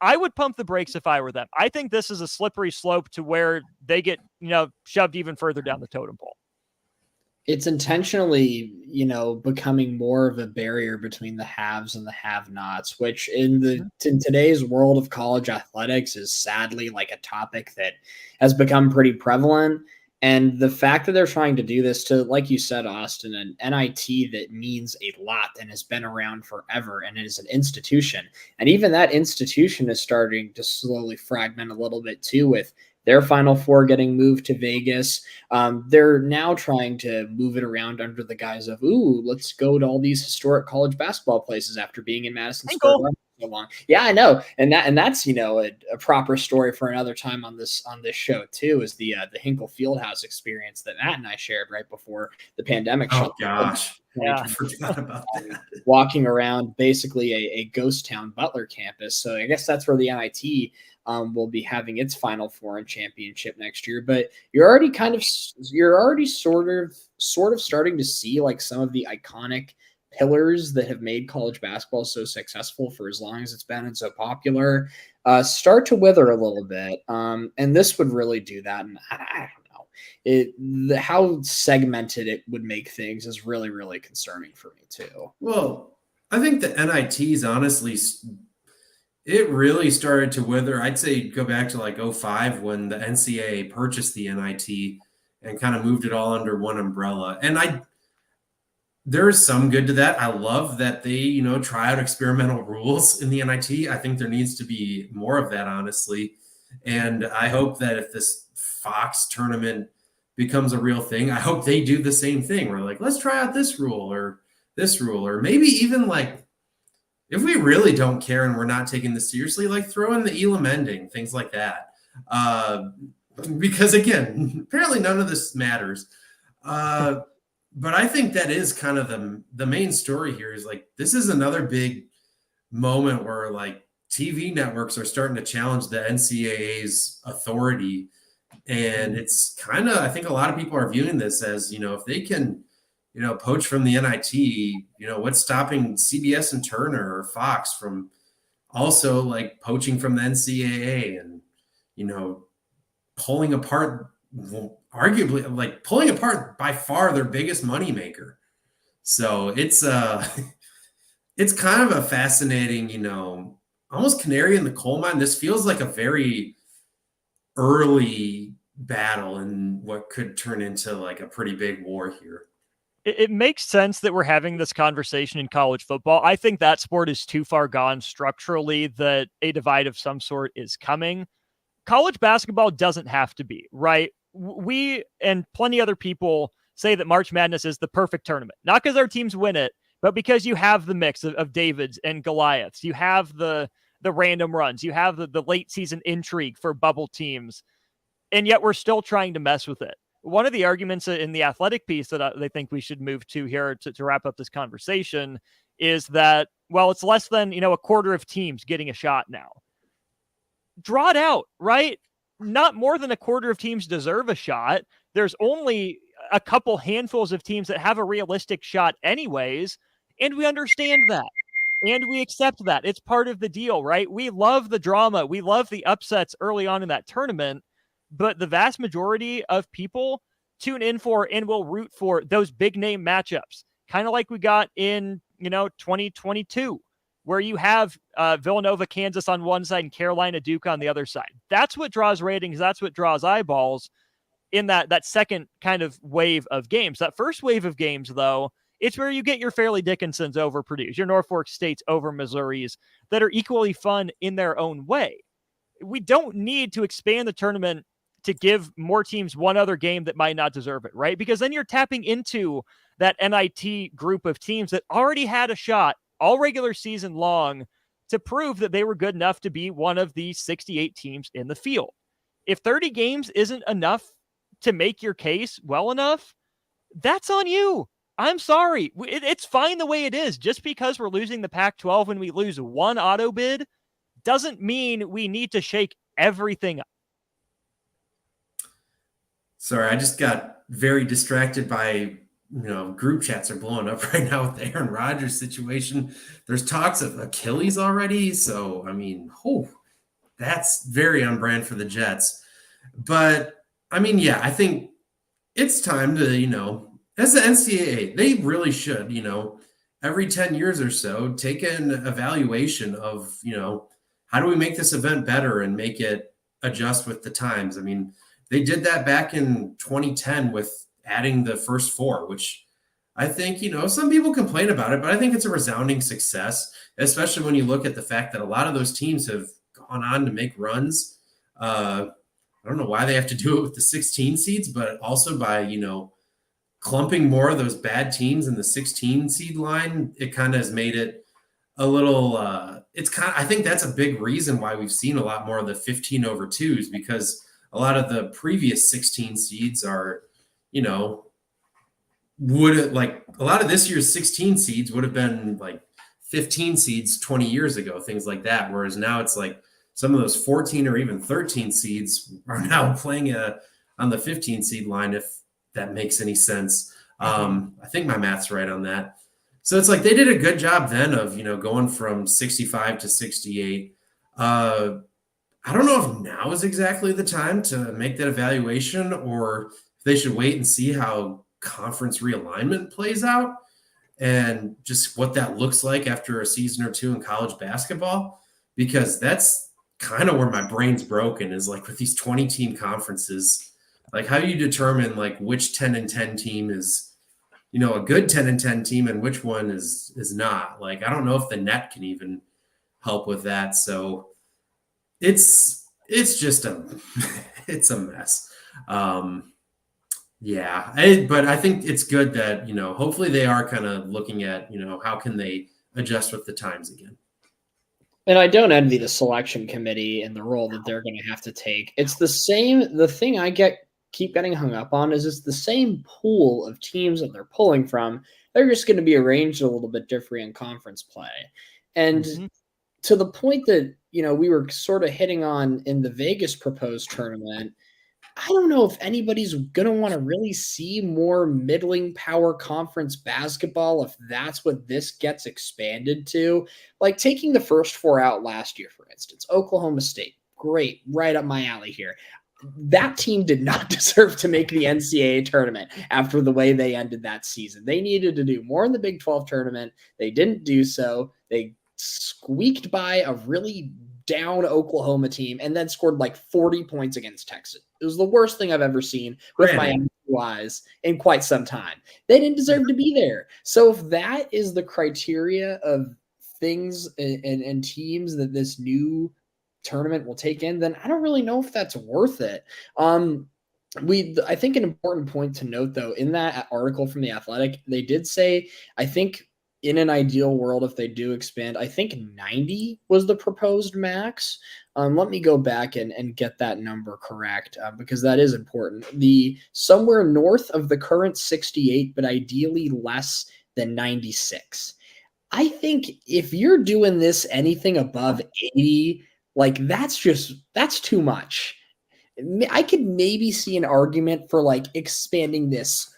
I would pump the brakes if I were them. I think this is a slippery slope to where they get, shoved even further down the totem pole. It's intentionally, becoming more of a barrier between the haves and the have-nots, which in today's world of college athletics is sadly like a topic that has become pretty prevalent. And the fact that they're trying to do this to, like you said, Austin, an NIT that means a lot and has been around forever and is an institution. And even that institution is starting to slowly fragment a little bit too, with their Final Four getting moved to Vegas. They're now trying to move it around under the guise of, let's go to all these historic college basketball places after being in Madison Square Garden so long. Yeah, I know. And that's, a proper story for another time on this show too, is the Hinkle Fieldhouse experience that Matt and I shared right before the pandemic. Oh gosh. Yeah. I forgot about that. Walking around basically a ghost town Butler campus. So I guess that's where the NIT will be having its Final Four and championship next year. But you're already sort of starting to see like some of the iconic pillars that have made college basketball so successful for as long as it's been and so popular start to wither a little bit. And this would really do that. And I don't know, how segmented it would make things is really, really concerning for me too. Well, I think the NITs, honestly, it really started to wither. I'd say go back to like 2005 when the NCAA purchased the NIT and kind of moved it all under one umbrella. And there is some good to that. I love that they, try out experimental rules in the NIT. I think there needs to be more of that, honestly. And I hope that if this Fox tournament becomes a real thing, I hope they do the same thing. We're like, let's try out this rule or maybe even like, if we really don't care and we're not taking this seriously, like throw in the Elam ending, things like that. Because again, apparently none of this matters. But I think that is kind of the main story here is like, this is another big moment where like TV networks are starting to challenge the NCAA's authority. And it's kind of, I think a lot of people are viewing this as, if they can, poach from the NIT, what's stopping CBS and Turner or Fox from also like poaching from the NCAA and, pulling apart, arguably like pulling apart by far their biggest moneymaker. So it's it's kind of a fascinating, almost canary in the coal mine. This feels like a very early battle in what could turn into like a pretty big war here. It makes sense that we're having this conversation in college football. I think that sport is too far gone structurally that a divide of some sort is coming. College basketball doesn't have to be, right? We and plenty other people say that March Madness is the perfect tournament, not because our teams win it, but because you have the mix of Davids and Goliaths. You have the random runs. You have the late season intrigue for bubble teams. And yet we're still trying to mess with it. One of the arguments in the athletic piece that I think we should move to here to wrap up this conversation is that, well, it's less than, a quarter of teams getting a shot now. Draw it out, right? Not more than a quarter of teams deserve a shot. There's only a couple handfuls of teams that have a realistic shot anyways, and we understand that. And we accept that. It's part of the deal, right? We love the drama. We love the upsets early on in that tournament, but the vast majority of people tune in for and will root for those big name matchups, kind of like we got in, 2022. Where you have Villanova, Kansas on one side and Carolina, Duke on the other side. That's what draws ratings. That's what draws eyeballs in that second kind of wave of games. That first wave of games, though, it's where you get your Fairleigh Dickinsons over Purdue's, your Norfolk States over Missouri's that are equally fun in their own way. We don't need to expand the tournament to give more teams one other game that might not deserve it, right? Because then you're tapping into that NIT group of teams that already had a shot all regular season long to prove that they were good enough to be one of the 68 teams in the field. If 30 games isn't enough to make your case well enough, that's on you. I'm sorry. It's fine the way it is. Just because we're losing the Pac-12 when we lose one auto bid doesn't mean we need to shake everything up. Sorry, I just got very distracted by group chats are blowing up right now with the Aaron Rodgers situation. There's talks of Achilles already. So, that's very on brand for the Jets. But, I think it's time to, as the NCAA, they really should, every 10 years or so, take an evaluation of, how do we make this event better and make it adjust with the times? They did that back in 2010 with adding the first four, which I think, some people complain about it, but I think it's a resounding success, especially when you look at the fact that a lot of those teams have gone on to make runs. I don't know why they have to do it with the 16 seeds, but also by, clumping more of those bad teams in the 16 seed line, it kind of has made it a little, I think that's a big reason why we've seen a lot more of the 15 over 2s, because a lot of the previous 16 seeds are, a lot of this year's 16 seeds would have been like 15 seeds 20 years ago, things like that. Whereas now it's like some of those 14 or even 13 seeds are now playing on the 15 seed line, if that makes any sense. I think my math's right on that. So it's like they did a good job then of, going from 65 to 68. I don't know if now is exactly the time to make that evaluation, or if they should wait and see how conference realignment plays out and just what that looks like after a season or two in college basketball, because that's kind of where my brain's broken, is like with these 20 team conferences, like how do you determine like which 10-10 team is, a good 10-10 team and which one is not. Like, I don't know if the net can even help with that. So it's just it's a mess. But I think it's good that, hopefully they are kind of looking at, how can they adjust with the times again. And I don't envy the selection committee and the role that they're going to have to take. It's the thing I keep getting hung up on is it's the same pool of teams that they're pulling from. They're just going to be arranged a little bit different in conference play. And to the point that, we were sort of hitting on in the Vegas proposed tournament, I don't know if anybody's going to want to really see more middling power conference basketball if that's what this gets expanded to. Like taking the first four out last year, for instance, Oklahoma State, great, right up my alley here. That team did not deserve to make the NCAA tournament after the way they ended that season. They needed to do more in the Big 12 tournament. They didn't do so. They squeaked by a really down Oklahoma team and then scored like 40 points against Texas. It was the worst thing I've ever seen with my eyes in quite some time. They didn't deserve to be there. So if that is the criteria of things and teams that this new tournament will take in, then I don't really know if that's worth it. I think an important point to note, though, in that article from The Athletic, they did say, I think in an ideal world, if they do expand, I think 90 was the proposed max. Let me go back and get that number correct because that is important. The somewhere north of the current 68, but ideally less than 96. I think if you're doing this anything above 80, like that's too much. I could maybe see an argument for like expanding this,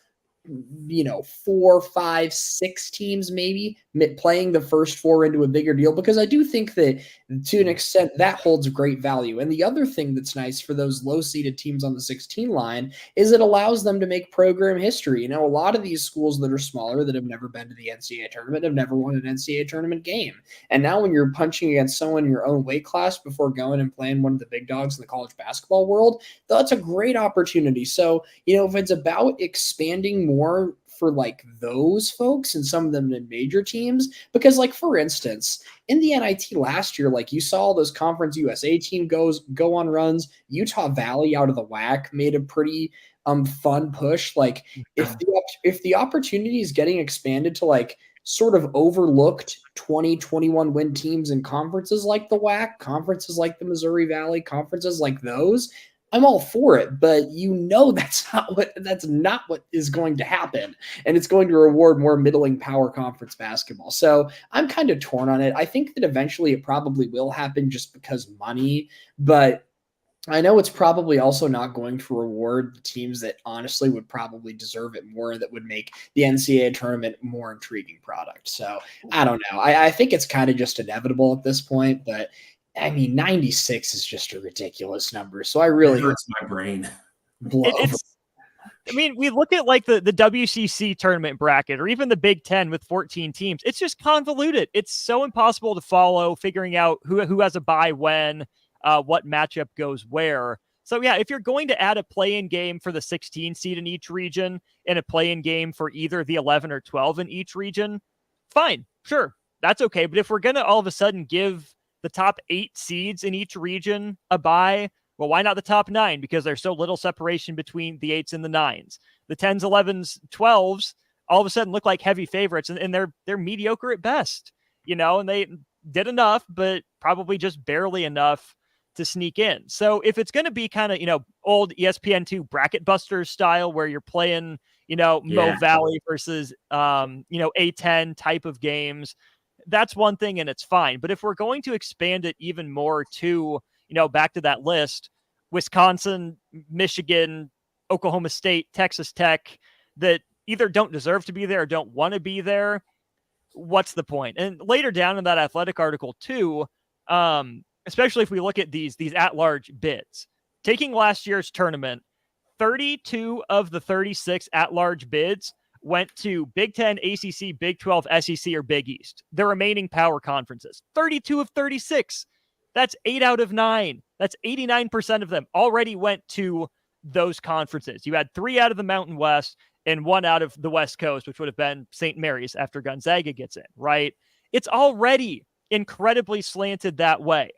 4, 5, 6 teams, maybe playing the first 4 into a bigger deal, because I do think that to an extent that holds great value. And the other thing that's nice for those low seeded teams on the 16 line is it allows them to make program history. A lot of these schools that are smaller that have never been to the NCAA tournament have never won an NCAA tournament game. And now when you're punching against someone in your own weight class before going and playing one of the big dogs in the college basketball world, that's a great opportunity. So, if it's about expanding more for like those folks and some of them in major teams, because like, for instance, in the NIT last year, like you saw all those Conference USA team go on runs. Utah Valley out of the WAC made a pretty fun push. Like if the opportunity is getting expanded to like sort of overlooked 20, 21 win teams in conferences like the WAC, conferences like the Missouri Valley, conferences like those, I'm all for it, but that's not what is going to happen. And it's going to reward more middling power conference basketball. So I'm kind of torn on it. I think that eventually it probably will happen just because money, but I know it's probably also not going to reward the teams that honestly would probably deserve it more, that would make the NCAA tournament a more intriguing product. So I don't know. I think it's kind of just inevitable at this point, but 96 is just a ridiculous number. So I really hurts my brain. We look at like the WCC tournament bracket or even the Big Ten with 14 teams. It's just convoluted. It's so impossible to follow, figuring out who has a bye when, what matchup goes where. So yeah, if you're going to add a play-in game for the 16 seed in each region and a play-in game for either the 11 or 12 in each region, fine, sure, that's okay. But if we're going to all of a sudden give the top 8 seeds in each region a bye, well, why not the top 9? Because there's so little separation between the 8s and the 9s. The 10s, 11s, 12s all of a sudden look like heavy favorites, and they're mediocre at best, and they did enough, but probably just barely enough to sneak in. So if it's going to be kind of, old ESPN2 bracket busters style where you're playing, Mo Valley versus, A10 type of games, that's one thing and it's fine. But if we're going to expand it even more to, back to that list, Wisconsin, Michigan, Oklahoma State, Texas Tech, that either don't deserve to be there or don't want to be there, what's the point? And later down in that Athletic article too, especially if we look at these at-large bids, taking last year's tournament, 32 of the 36 at-large bids went to Big 10, ACC, Big 12, SEC, or Big East, the remaining power conferences. 32 of 36. That's 8 out of 9. That's 89% of them already went to those conferences. You had 3 out of the Mountain West and 1 out of the West Coast, which would have been St. Mary's after Gonzaga gets in, right? It's already incredibly slanted that way.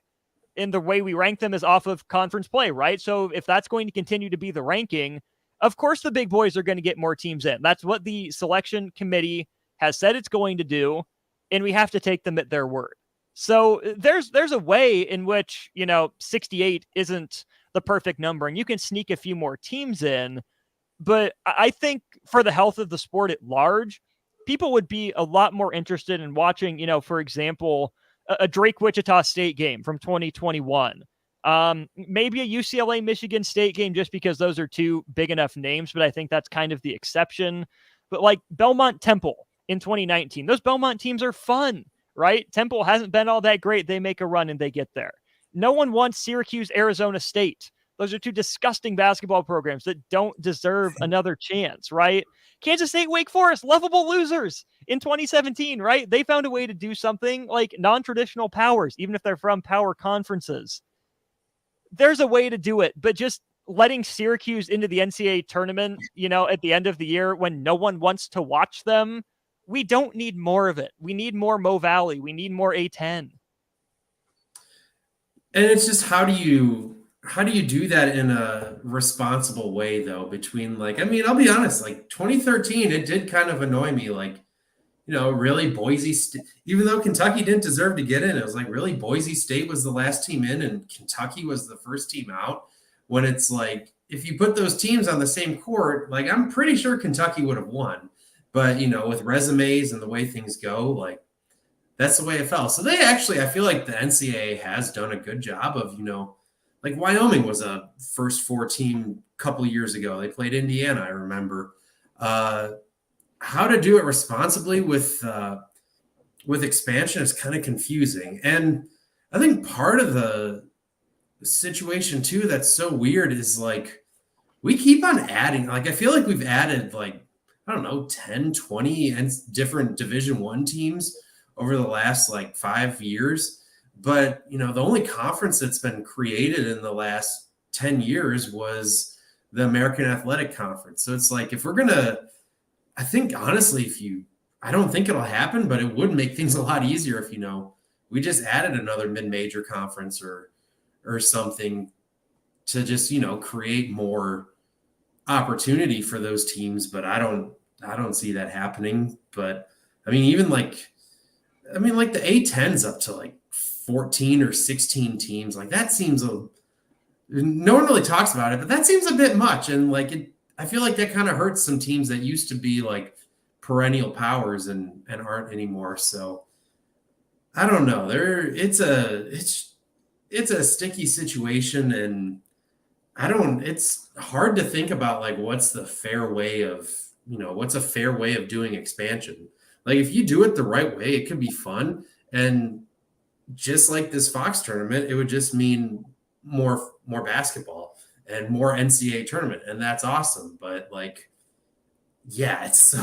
And the way we rank them is off of conference play, right? So if that's going to continue to be the ranking, of course the big boys are going to get more teams in. That's what the selection committee has said it's going to do, and we have to take them at their word. So there's a way in which, 68 isn't the perfect number, and you can sneak a few more teams in. But I think for the health of the sport at large, people would be a lot more interested in watching, for example, a Drake Wichita State game from 2021. Maybe a UCLA Michigan State game, just because those are two big enough names, but I think that's kind of the exception. But like Belmont Temple in 2019, those Belmont teams are fun, right? Temple hasn't been all that great. They make a run and they get there. No one wants Syracuse, Arizona State. Those are two disgusting basketball programs that don't deserve another chance, right? Kansas State, Wake Forest, lovable losers in 2017, right? They found a way to do something like non-traditional powers, even if they're from power conferences. There's a way to do it, but just letting Syracuse into the NCAA tournament, at the end of the year when no one wants to watch them, we don't need more of it. We need more Mo Valley. We need more A10. And it's just, how do you do that in a responsible way, though? Between I'll be honest, 2013, it did kind of annoy me. Really Boise State, even though Kentucky didn't deserve to get in, it was really Boise State was the last team in and Kentucky was the first team out. When it's if you put those teams on the same court, I'm pretty sure Kentucky would have won. But, with resumes and the way things go, that's the way it fell. So they actually, I feel like the NCAA has done a good job of, Wyoming was a first four team a couple of years ago. They played Indiana, I remember. How to do it responsibly with expansion is kind of confusing. And I think part of the situation too that's so weird is we keep on adding. I feel like we've added 10, 20 and different Division I teams over the last 5 years. But, the only conference that's been created in the last 10 years was the American Athletic Conference. So it's if we're going to, I think, honestly, I don't think it'll happen, but it would make things a lot easier if, we just added another mid-major conference or something to just, create more opportunity for those teams. But I don't see that happening. But I mean, even the A10's up to 14 or 16 teams. That seems no one really talks about it, but that seems a bit much. And I feel like that kind of hurts some teams that used to be perennial powers and aren't anymore. So I don't know. It's a sticky situation, and it's hard to think about what's the fair way of, what's a fair way of doing expansion. If you do it the right way, it could be fun. And just like this Fox tournament, it would just mean more basketball and more NCAA tournament. And that's awesome. But it's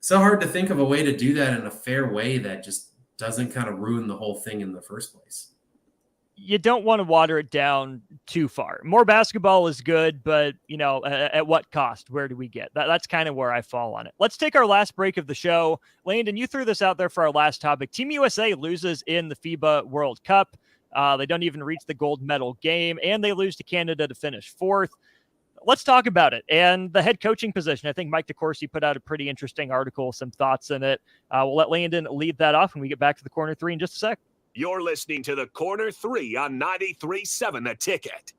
so hard to think of a way to do that in a fair way that just doesn't kind of ruin the whole thing in the first place. You don't want to water it down too far. More basketball is good, but at what cost? Where do we get? That's kind of where I fall on it. Let's take our last break of the show. Landon, you threw this out there for our last topic. Team USA loses in the FIBA World Cup. They don't even reach the gold medal game, and they lose to Canada to finish fourth. Let's talk about it. And the head coaching position, I think Mike DeCourcy put out a pretty interesting article, some thoughts in it. We'll let Landon lead that off when we get back to the corner three in just a sec. You're listening to the Corner 3 on 93.7 The Ticket.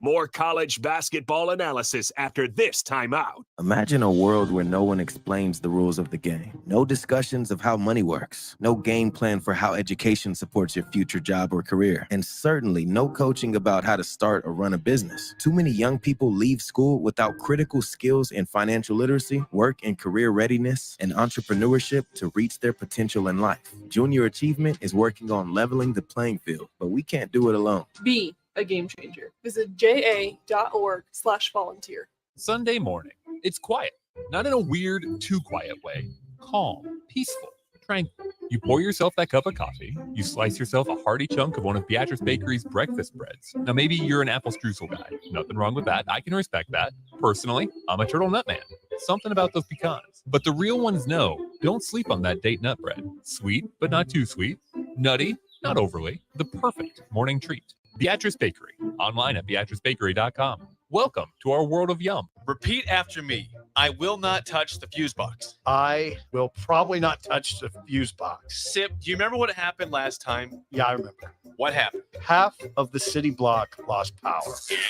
More college basketball analysis after this timeout. Imagine a world where no one explains the rules of the game. No discussions of how money works. No game plan for how education supports your future job or career. And certainly no coaching about how to start or run a business. Too many young people leave school without critical skills in financial literacy, work and career readiness, and entrepreneurship to reach their potential in life. Junior Achievement is working on leveling the playing field, but we can't do it alone. Be a game changer. Visit ja.org/volunteer. Sunday morning. It's quiet, not in a weird, too quiet way. Calm, peaceful, tranquil. You pour yourself that cup of coffee. You slice yourself a hearty chunk of one of Beatrice Bakery's breakfast breads. Now, maybe you're an apple streusel guy. Nothing wrong with that. I can respect that. Personally, I'm a turtle nut man. Something about those pecans. But the real ones know, don't sleep on that date nut bread. Sweet, but not too sweet. Nutty, not overly. The perfect morning treat. Beatrice Bakery. Online at beatricebakery.com. Welcome to our world of yum. Repeat after me. I will not touch the fuse box. I will probably not touch the fuse box. Sip, do you remember what happened last time? Yeah, I remember. What happened? Half of the city block lost power.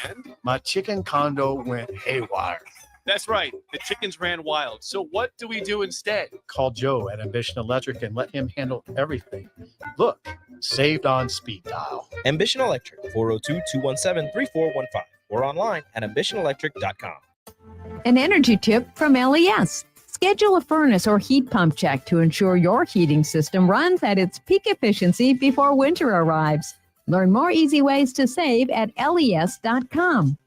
And? My chicken condo went haywire. That's right. The chickens ran wild. So what do we do instead? Call Joe at Ambition Electric and let him handle everything. Look, saved on speed dial. Ambition Electric, 402-217-3415 or online at ambitionelectric.com. An energy tip from LES. Schedule a furnace or heat pump check to ensure your heating system runs at its peak efficiency before winter arrives. Learn more easy ways to save at les.com.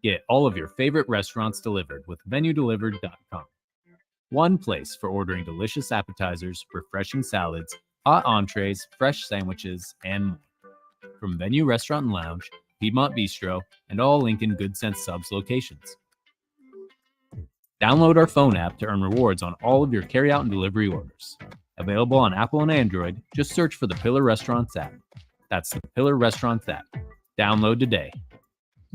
Get all of your favorite restaurants delivered with VenueDelivered.com. One place for ordering delicious appetizers, refreshing salads, hot entrees, fresh sandwiches, and more. From Venue Restaurant and Lounge, Piedmont Bistro, and all Lincoln Good Sense Subs locations. Download our phone app to earn rewards on all of your carryout and delivery orders. Available on Apple and Android, just search for the Pillar Restaurants app. That's the Pillar Restaurants app. Download today.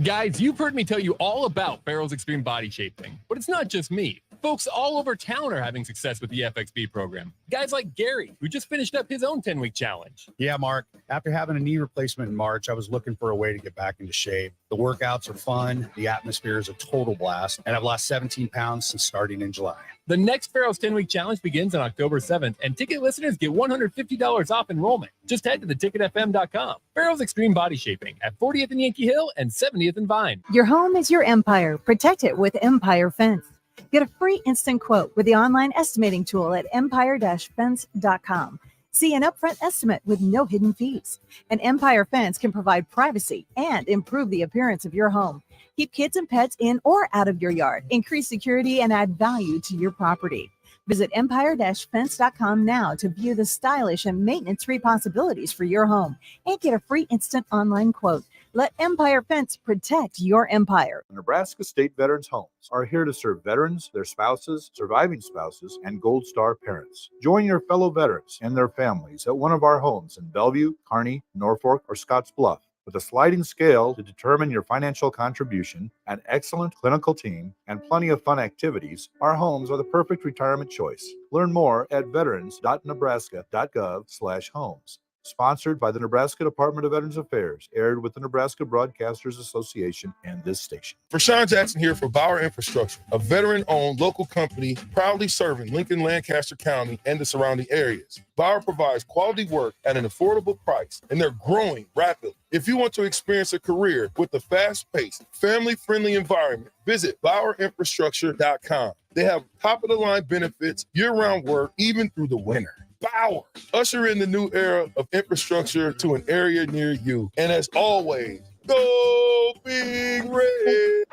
Guys, you've heard me tell you all about Farrell's Extreme Body Shaping, but it's not just me. Folks all over town are having success with the FXB program. Guys like Gary, who just finished up his own 10-week challenge. Yeah, Mark. After having a knee replacement in March, I was looking for a way to get back into shape. The workouts are fun. The atmosphere is a total blast. And I've lost 17 pounds since starting in July. The next Farrell's 10-week challenge begins on October 7th, and ticket listeners get $150 off enrollment. Just head to theticketfm.com. Farrell's Extreme Body Shaping at 40th and Yankee Hill and 70th and Vine. Your home is your empire. Protect it with Empire Fence. Get a free instant quote with the online estimating tool at empire-fence.com. See an upfront estimate with no hidden fees. An Empire Fence can provide privacy and improve the appearance of your home. Keep kids and pets in or out of your yard. Increase security and add value to your property. Visit empire-fence.com now to view the stylish and maintenance-free possibilities for your home and get a free instant online quote. Let Empire Fence protect your empire. Nebraska State Veterans Homes are here to serve veterans, their spouses, surviving spouses, and Gold Star parents. Join your fellow veterans and their families at one of our homes in Bellevue, Kearney, Norfolk, or Scottsbluff. With a sliding scale to determine your financial contribution, an excellent clinical team, and plenty of fun activities, our homes are the perfect retirement choice. Learn more at veterans.nebraska.gov/homes. Sponsored by the Nebraska Department of Veterans Affairs, aired with the Nebraska Broadcasters Association and this station. Rashawn Jackson here for Bauer Infrastructure, a veteran-owned local company proudly serving Lincoln, Lancaster County, and the surrounding areas. Bauer provides quality work at an affordable price, and they're growing rapidly. If you want to experience a career with a fast-paced, family-friendly environment, visit BauerInfrastructure.com. They have top-of-the-line benefits, year-round work, even through the winter. Bauer, usher in the new era of infrastructure to an area near you. And as always, go Big Red.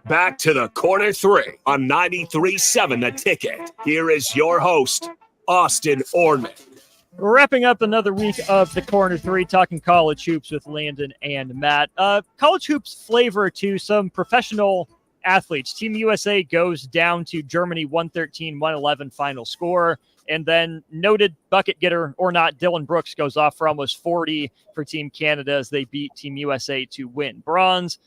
Back to the corner three on 93.7 The Ticket. Here is your host, Austin Oerman. We're wrapping up another week of the corner three, talking college hoops with Landon and Matt. College hoops flavor to some professional athletes. Team USA goes down to Germany 113-111 final score. And then noted bucket getter or not, Dylan Brooks goes off for almost 40 for Team Canada as they beat Team USA to win bronze.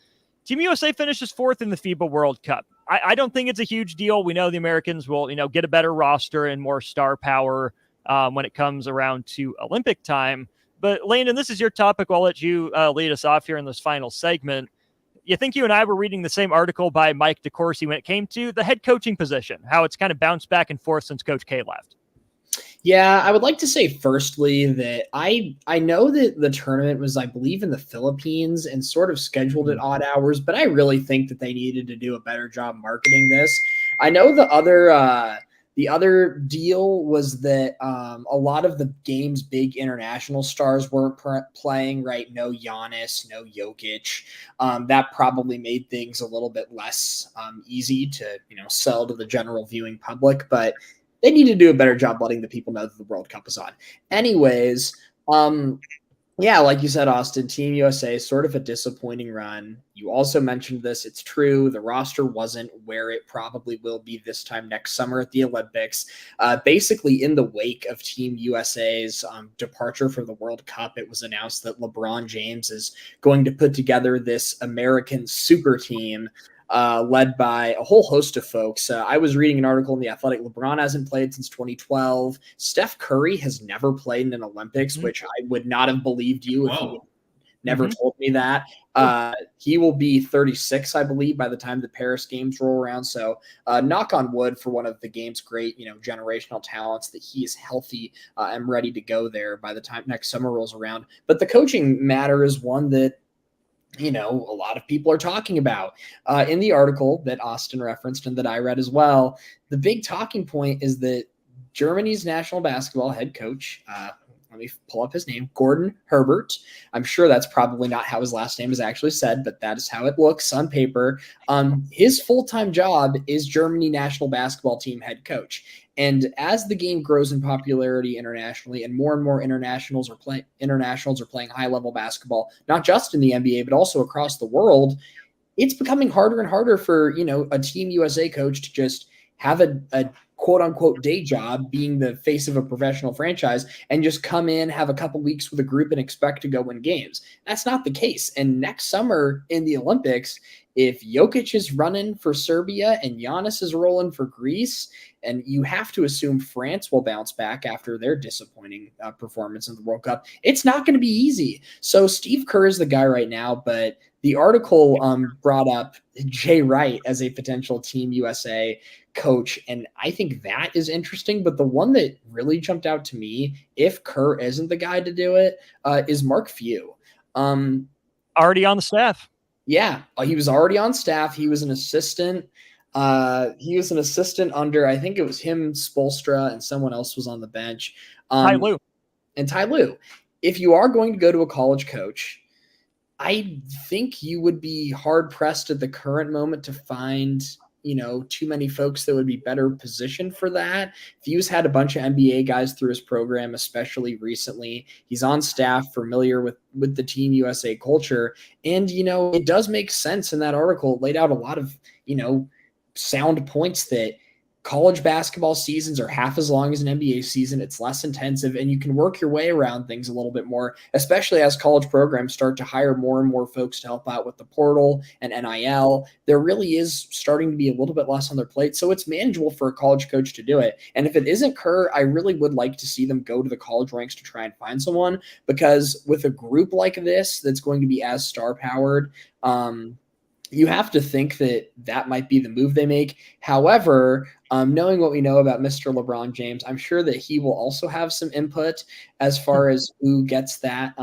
Team USA finishes fourth in the FIBA World Cup. I don't think it's a huge deal. We know the Americans will, get a better roster and more star power when it comes around to Olympic time. But Landon, this is your topic. I'll let you lead us off here in this final segment. You think you and I were reading the same article by Mike DeCourcy when it came to the head coaching position, how it's kind of bounced back and forth since Coach K left? Yeah, I would like to say firstly that I know that the tournament was, I believe, in the Philippines and sort of scheduled at odd hours, but I really think that they needed to do a better job marketing this. I know the other deal was that a lot of the game's big international stars weren't playing, right? No Giannis, no Jokic. That probably made things a little bit less easy to, sell to the general viewing public, but they need to do a better job letting the people know that the World Cup is on. Anyways, yeah, like you said, Austin, Team USA, sort of a disappointing run. You also mentioned this. It's true. The roster wasn't where it probably will be this time next summer at the Olympics. Basically, in the wake of Team USA's departure from the World Cup, it was announced that LeBron James is going to put together this American super team led by a whole host of folks. I was reading an article in The Athletic. LeBron hasn't played since 2012. Steph Curry has never played in an Olympics, which I would not have believed you if he never told me that. He will be 36, I believe, by the time the Paris games roll around. So knock on wood for one of the game's great, generational talents that he is healthy and ready to go there by the time next summer rolls around. But the coaching matter is one that, a lot of people are talking about. In the article that Austin referenced and that I read as well, the big talking point is that Germany's national basketball head coach, let me pull up his name, Gordon Herbert. I'm sure that's probably not how his last name is actually said, but that is how it looks on paper. His full-time job is Germany national basketball team head coach. And as the game grows in popularity internationally and more internationals are playing high-level basketball, not just in the NBA, but also across the world, it's becoming harder and harder for, a Team USA coach to just have a quote-unquote day job being the face of a professional franchise and just come in, have a couple weeks with a group and expect to go win games. That's not the case. And next summer in the Olympics, if Jokic is running for Serbia and Giannis is rolling for Greece, and you have to assume France will bounce back after their disappointing performance in the World Cup, it's not going to be easy. So Steve Kerr is the guy right now, but the article brought up Jay Wright as a potential Team USA coach, and I think that is interesting. But the one that really jumped out to me, if Kerr isn't the guy to do it, is Mark Few. Already on the staff. Yeah, he was already on staff. He was an assistant. Under, I think it was him, Spoelstra, and someone else was on the bench. Ty Lue. And Ty Lue. If you are going to go to a college coach, I think you would be hard-pressed at the current moment to find too many folks that would be better positioned for that. Few's had a bunch of NBA guys through his program, especially recently. He's on staff, familiar with the Team USA culture. And, it does make sense in that article. It laid out a lot of, sound points that college basketball seasons are half as long as an NBA season. It's less intensive, and you can work your way around things a little bit more, especially as college programs start to hire more and more folks to help out with the portal and NIL. There really is starting to be a little bit less on their plate, so it's manageable for a college coach to do it. And if it isn't Kerr, I really would like to see them go to the college ranks to try and find someone, because with a group like this that's going to be as star-powered, you have to think that might be the move they make. However, knowing what we know about Mr. LeBron James, I'm sure that he will also have some input as far as who gets that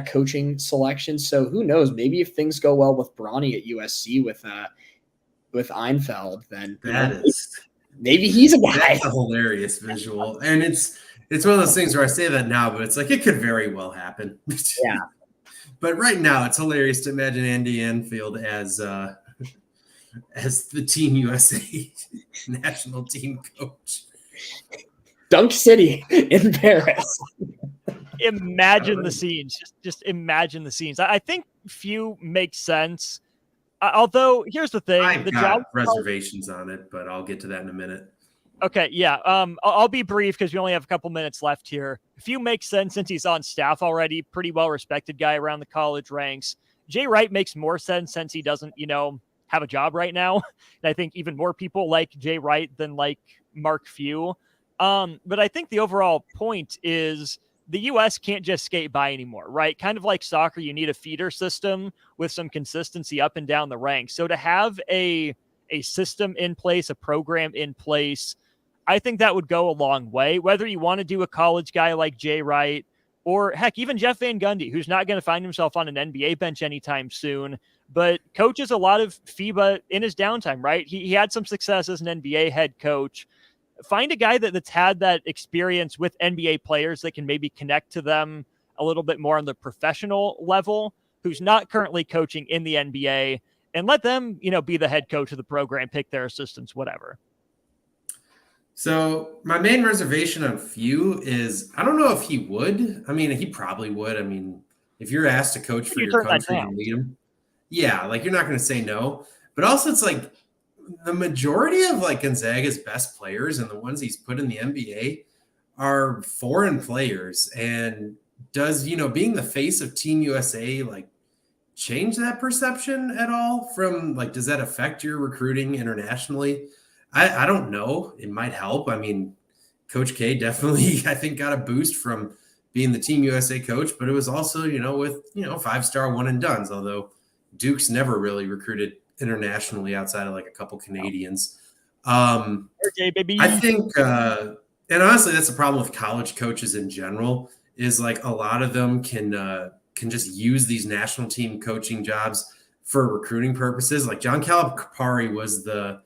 coaching selection. So who knows? Maybe if things go well with Bronny at USC with Einfeld, then maybe he's a guy. That's a hilarious visual, and it's one of those things where I say that now, but it's like it could very well happen. Yeah. But right now, it's hilarious to imagine Andy Enfield as the Team USA national team coach. Dunk City in Paris. Imagine the scenes. Just imagine the scenes. I think Few makes sense. Although, here's the thing. I've got reservations on it, but I'll get to that in a minute. Okay, yeah. I'll be brief because we only have a couple minutes left here. Few makes sense since he's on staff already. Pretty well-respected guy around the college ranks. Jay Wright makes more sense since he doesn't, have a job right now. And I think even more people like Jay Wright than like Mark Few. But I think the overall point is the U.S. can't just skate by anymore, right? Kind of like soccer, you need a feeder system with some consistency up and down the ranks. So to have a system in place, a program in place, I think that would go a long way. Whether you want to do a college guy like Jay Wright, or heck, even Jeff Van Gundy, who's not going to find himself on an NBA bench anytime soon, but coaches a lot of FIBA in his downtime, right? He had some success as an NBA head coach. Find a guy that's had that experience with NBA players that can maybe connect to them a little bit more on the professional level, who's not currently coaching in the NBA, and let them, be the head coach of the program, pick their assistants, whatever. So my main reservation on Few is I don't know if he would. I mean, he probably would. I mean, if you're asked to coach for your country and lead them, yeah, like you're not going to say no. But also, it's like the majority of like Gonzaga's best players and the ones he's put in the NBA are foreign players. And does being the face of Team USA like change that perception at all? From like, does that affect your recruiting internationally? I don't know. It might help. I mean, Coach K definitely, I think, got a boost from being the Team USA coach, but it was also, with, 5-star one and dones, although Duke's never really recruited internationally outside of like a couple Canadians. Okay, baby. I think, and honestly, that's the problem with college coaches in general, is like a lot of them can just use these national team coaching jobs for recruiting purposes. Like John Calipari was the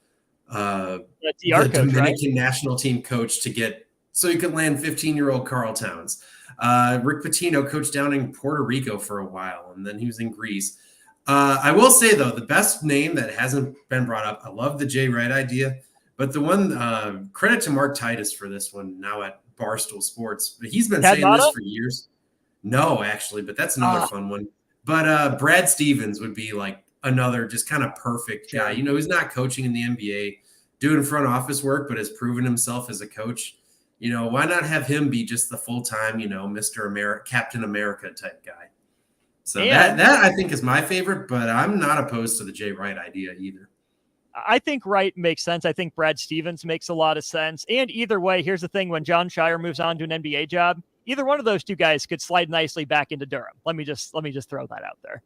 DR coach, Dominican right? national team coach so he could land 15-year-old Carl Towns. Rick Pitino coached down in Puerto Rico for a while, and then he was in Greece. I will say, though, the best name that hasn't been brought up, I love the Jay Wright idea, but the one, credit to Mark Titus for this one now at Barstool Sports. But he's been saying this for years. No, actually, but that's another fun one. But Brad Stevens would be like another just kind of perfect guy. He's not coaching in the NBA, doing front office work, but has proven himself as a coach. Why not have him be just the full-time, Mr. America, Captain America type guy? So that I think is my favorite, but I'm not opposed to the Jay Wright idea either. I think Wright makes sense. I think Brad Stevens makes a lot of sense. And either way, here's the thing. When John Shire moves on to an NBA job, either one of those two guys could slide nicely back into Durham. Let me just throw that out there.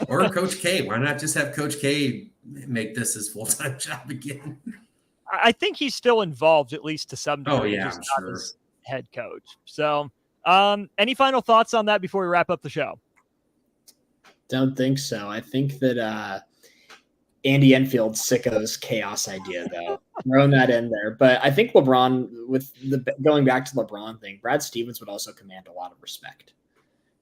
Or Coach K. Why not just have Coach K make this his full-time job again? I think he's still involved, at least to some degree. Oh, yeah, just I'm not sure. as head coach. So any final thoughts on that before we wrap up the show? Don't think so. I think that Andy Enfield's sicko's chaos idea, though. Throwing that in there. But I think LeBron, with going back to the LeBron thing, Brad Stevens would also command a lot of respect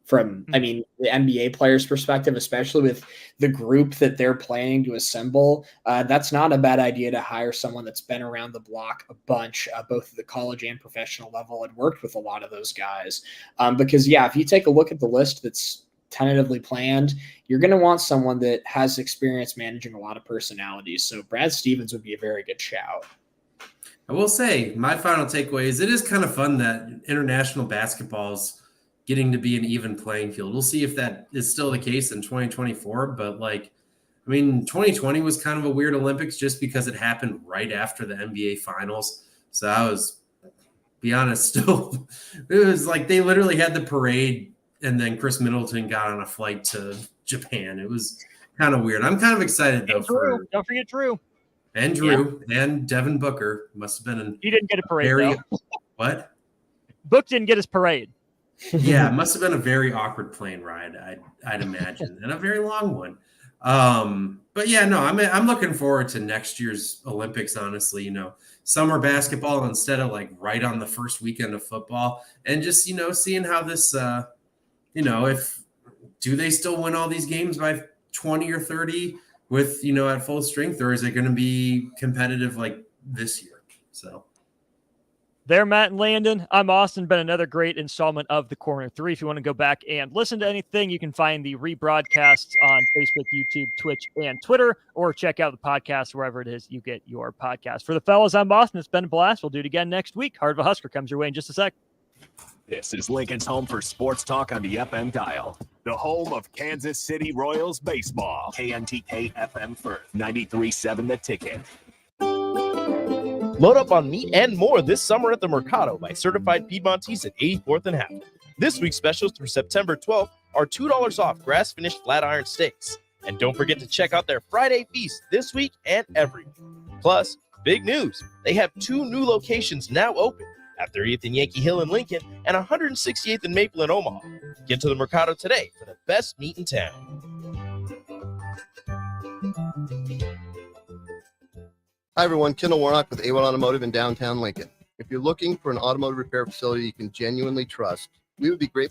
from, the NBA players' perspective, especially with the group that they're planning to assemble. That's not a bad idea to hire someone that's been around the block a bunch, both at the college and professional level, and worked with a lot of those guys. Because, if you take a look at the list that's tentatively planned, you're going to want someone that has experience managing a lot of personalities. So Brad Stevens would be a very good shout. I will say my final takeaway is it is kind of fun that international basketball is getting to be an even playing field. We'll see if that is still the case in 2024. But 2020 was kind of a weird Olympics just because it happened right after the NBA finals. So I was, be honest, still, it was like they literally had the parade and then Chris Middleton got on a flight to Japan. It was kind of weird. I'm kind of excited, though. Don't forget Drew. And Drew and Devin Booker must have been He didn't get a parade, though. What? Book didn't get his parade. Yeah, it must have been a very awkward plane ride, I'd imagine, and a very long one. But yeah, no, I'm looking forward to next year's Olympics, honestly. Summer basketball instead of like right on the first weekend of football, and just, seeing how this if do they still win all these games by 20 or 30 with, at full strength, or is it going to be competitive like this year? So There, Matt and Landon. I'm Austin. Been another great installment of The Corner 3. If you want to go back and listen to anything, you can find the rebroadcasts on Facebook, YouTube, Twitch, and Twitter, or check out the podcast wherever it is you get your podcast. For the fellas, I'm Austin. It's been a blast. We'll do it again next week. Heart of a Husker comes your way in just a sec. This is Lincoln's home for sports talk on the FM dial. The home of Kansas City Royals baseball. KNTK FM Firth, 93.7 The Ticket. Load up on meat and more this summer at the Mercado by Certified Piedmontese at 84th and Half. This week's specials through September 12th are $2 off grass-finished flat iron steaks. And don't forget to check out their Friday feast this week and every week. Plus, big news, they have 2 new locations now open at 30th and Yankee Hill in Lincoln and 168th and Maple in Omaha. Get to the Mercado today for the best meat in town. Hi, everyone. Kendall Warnock with A1 Automotive in downtown Lincoln. If you're looking for an automotive repair facility you can genuinely trust, we would be grateful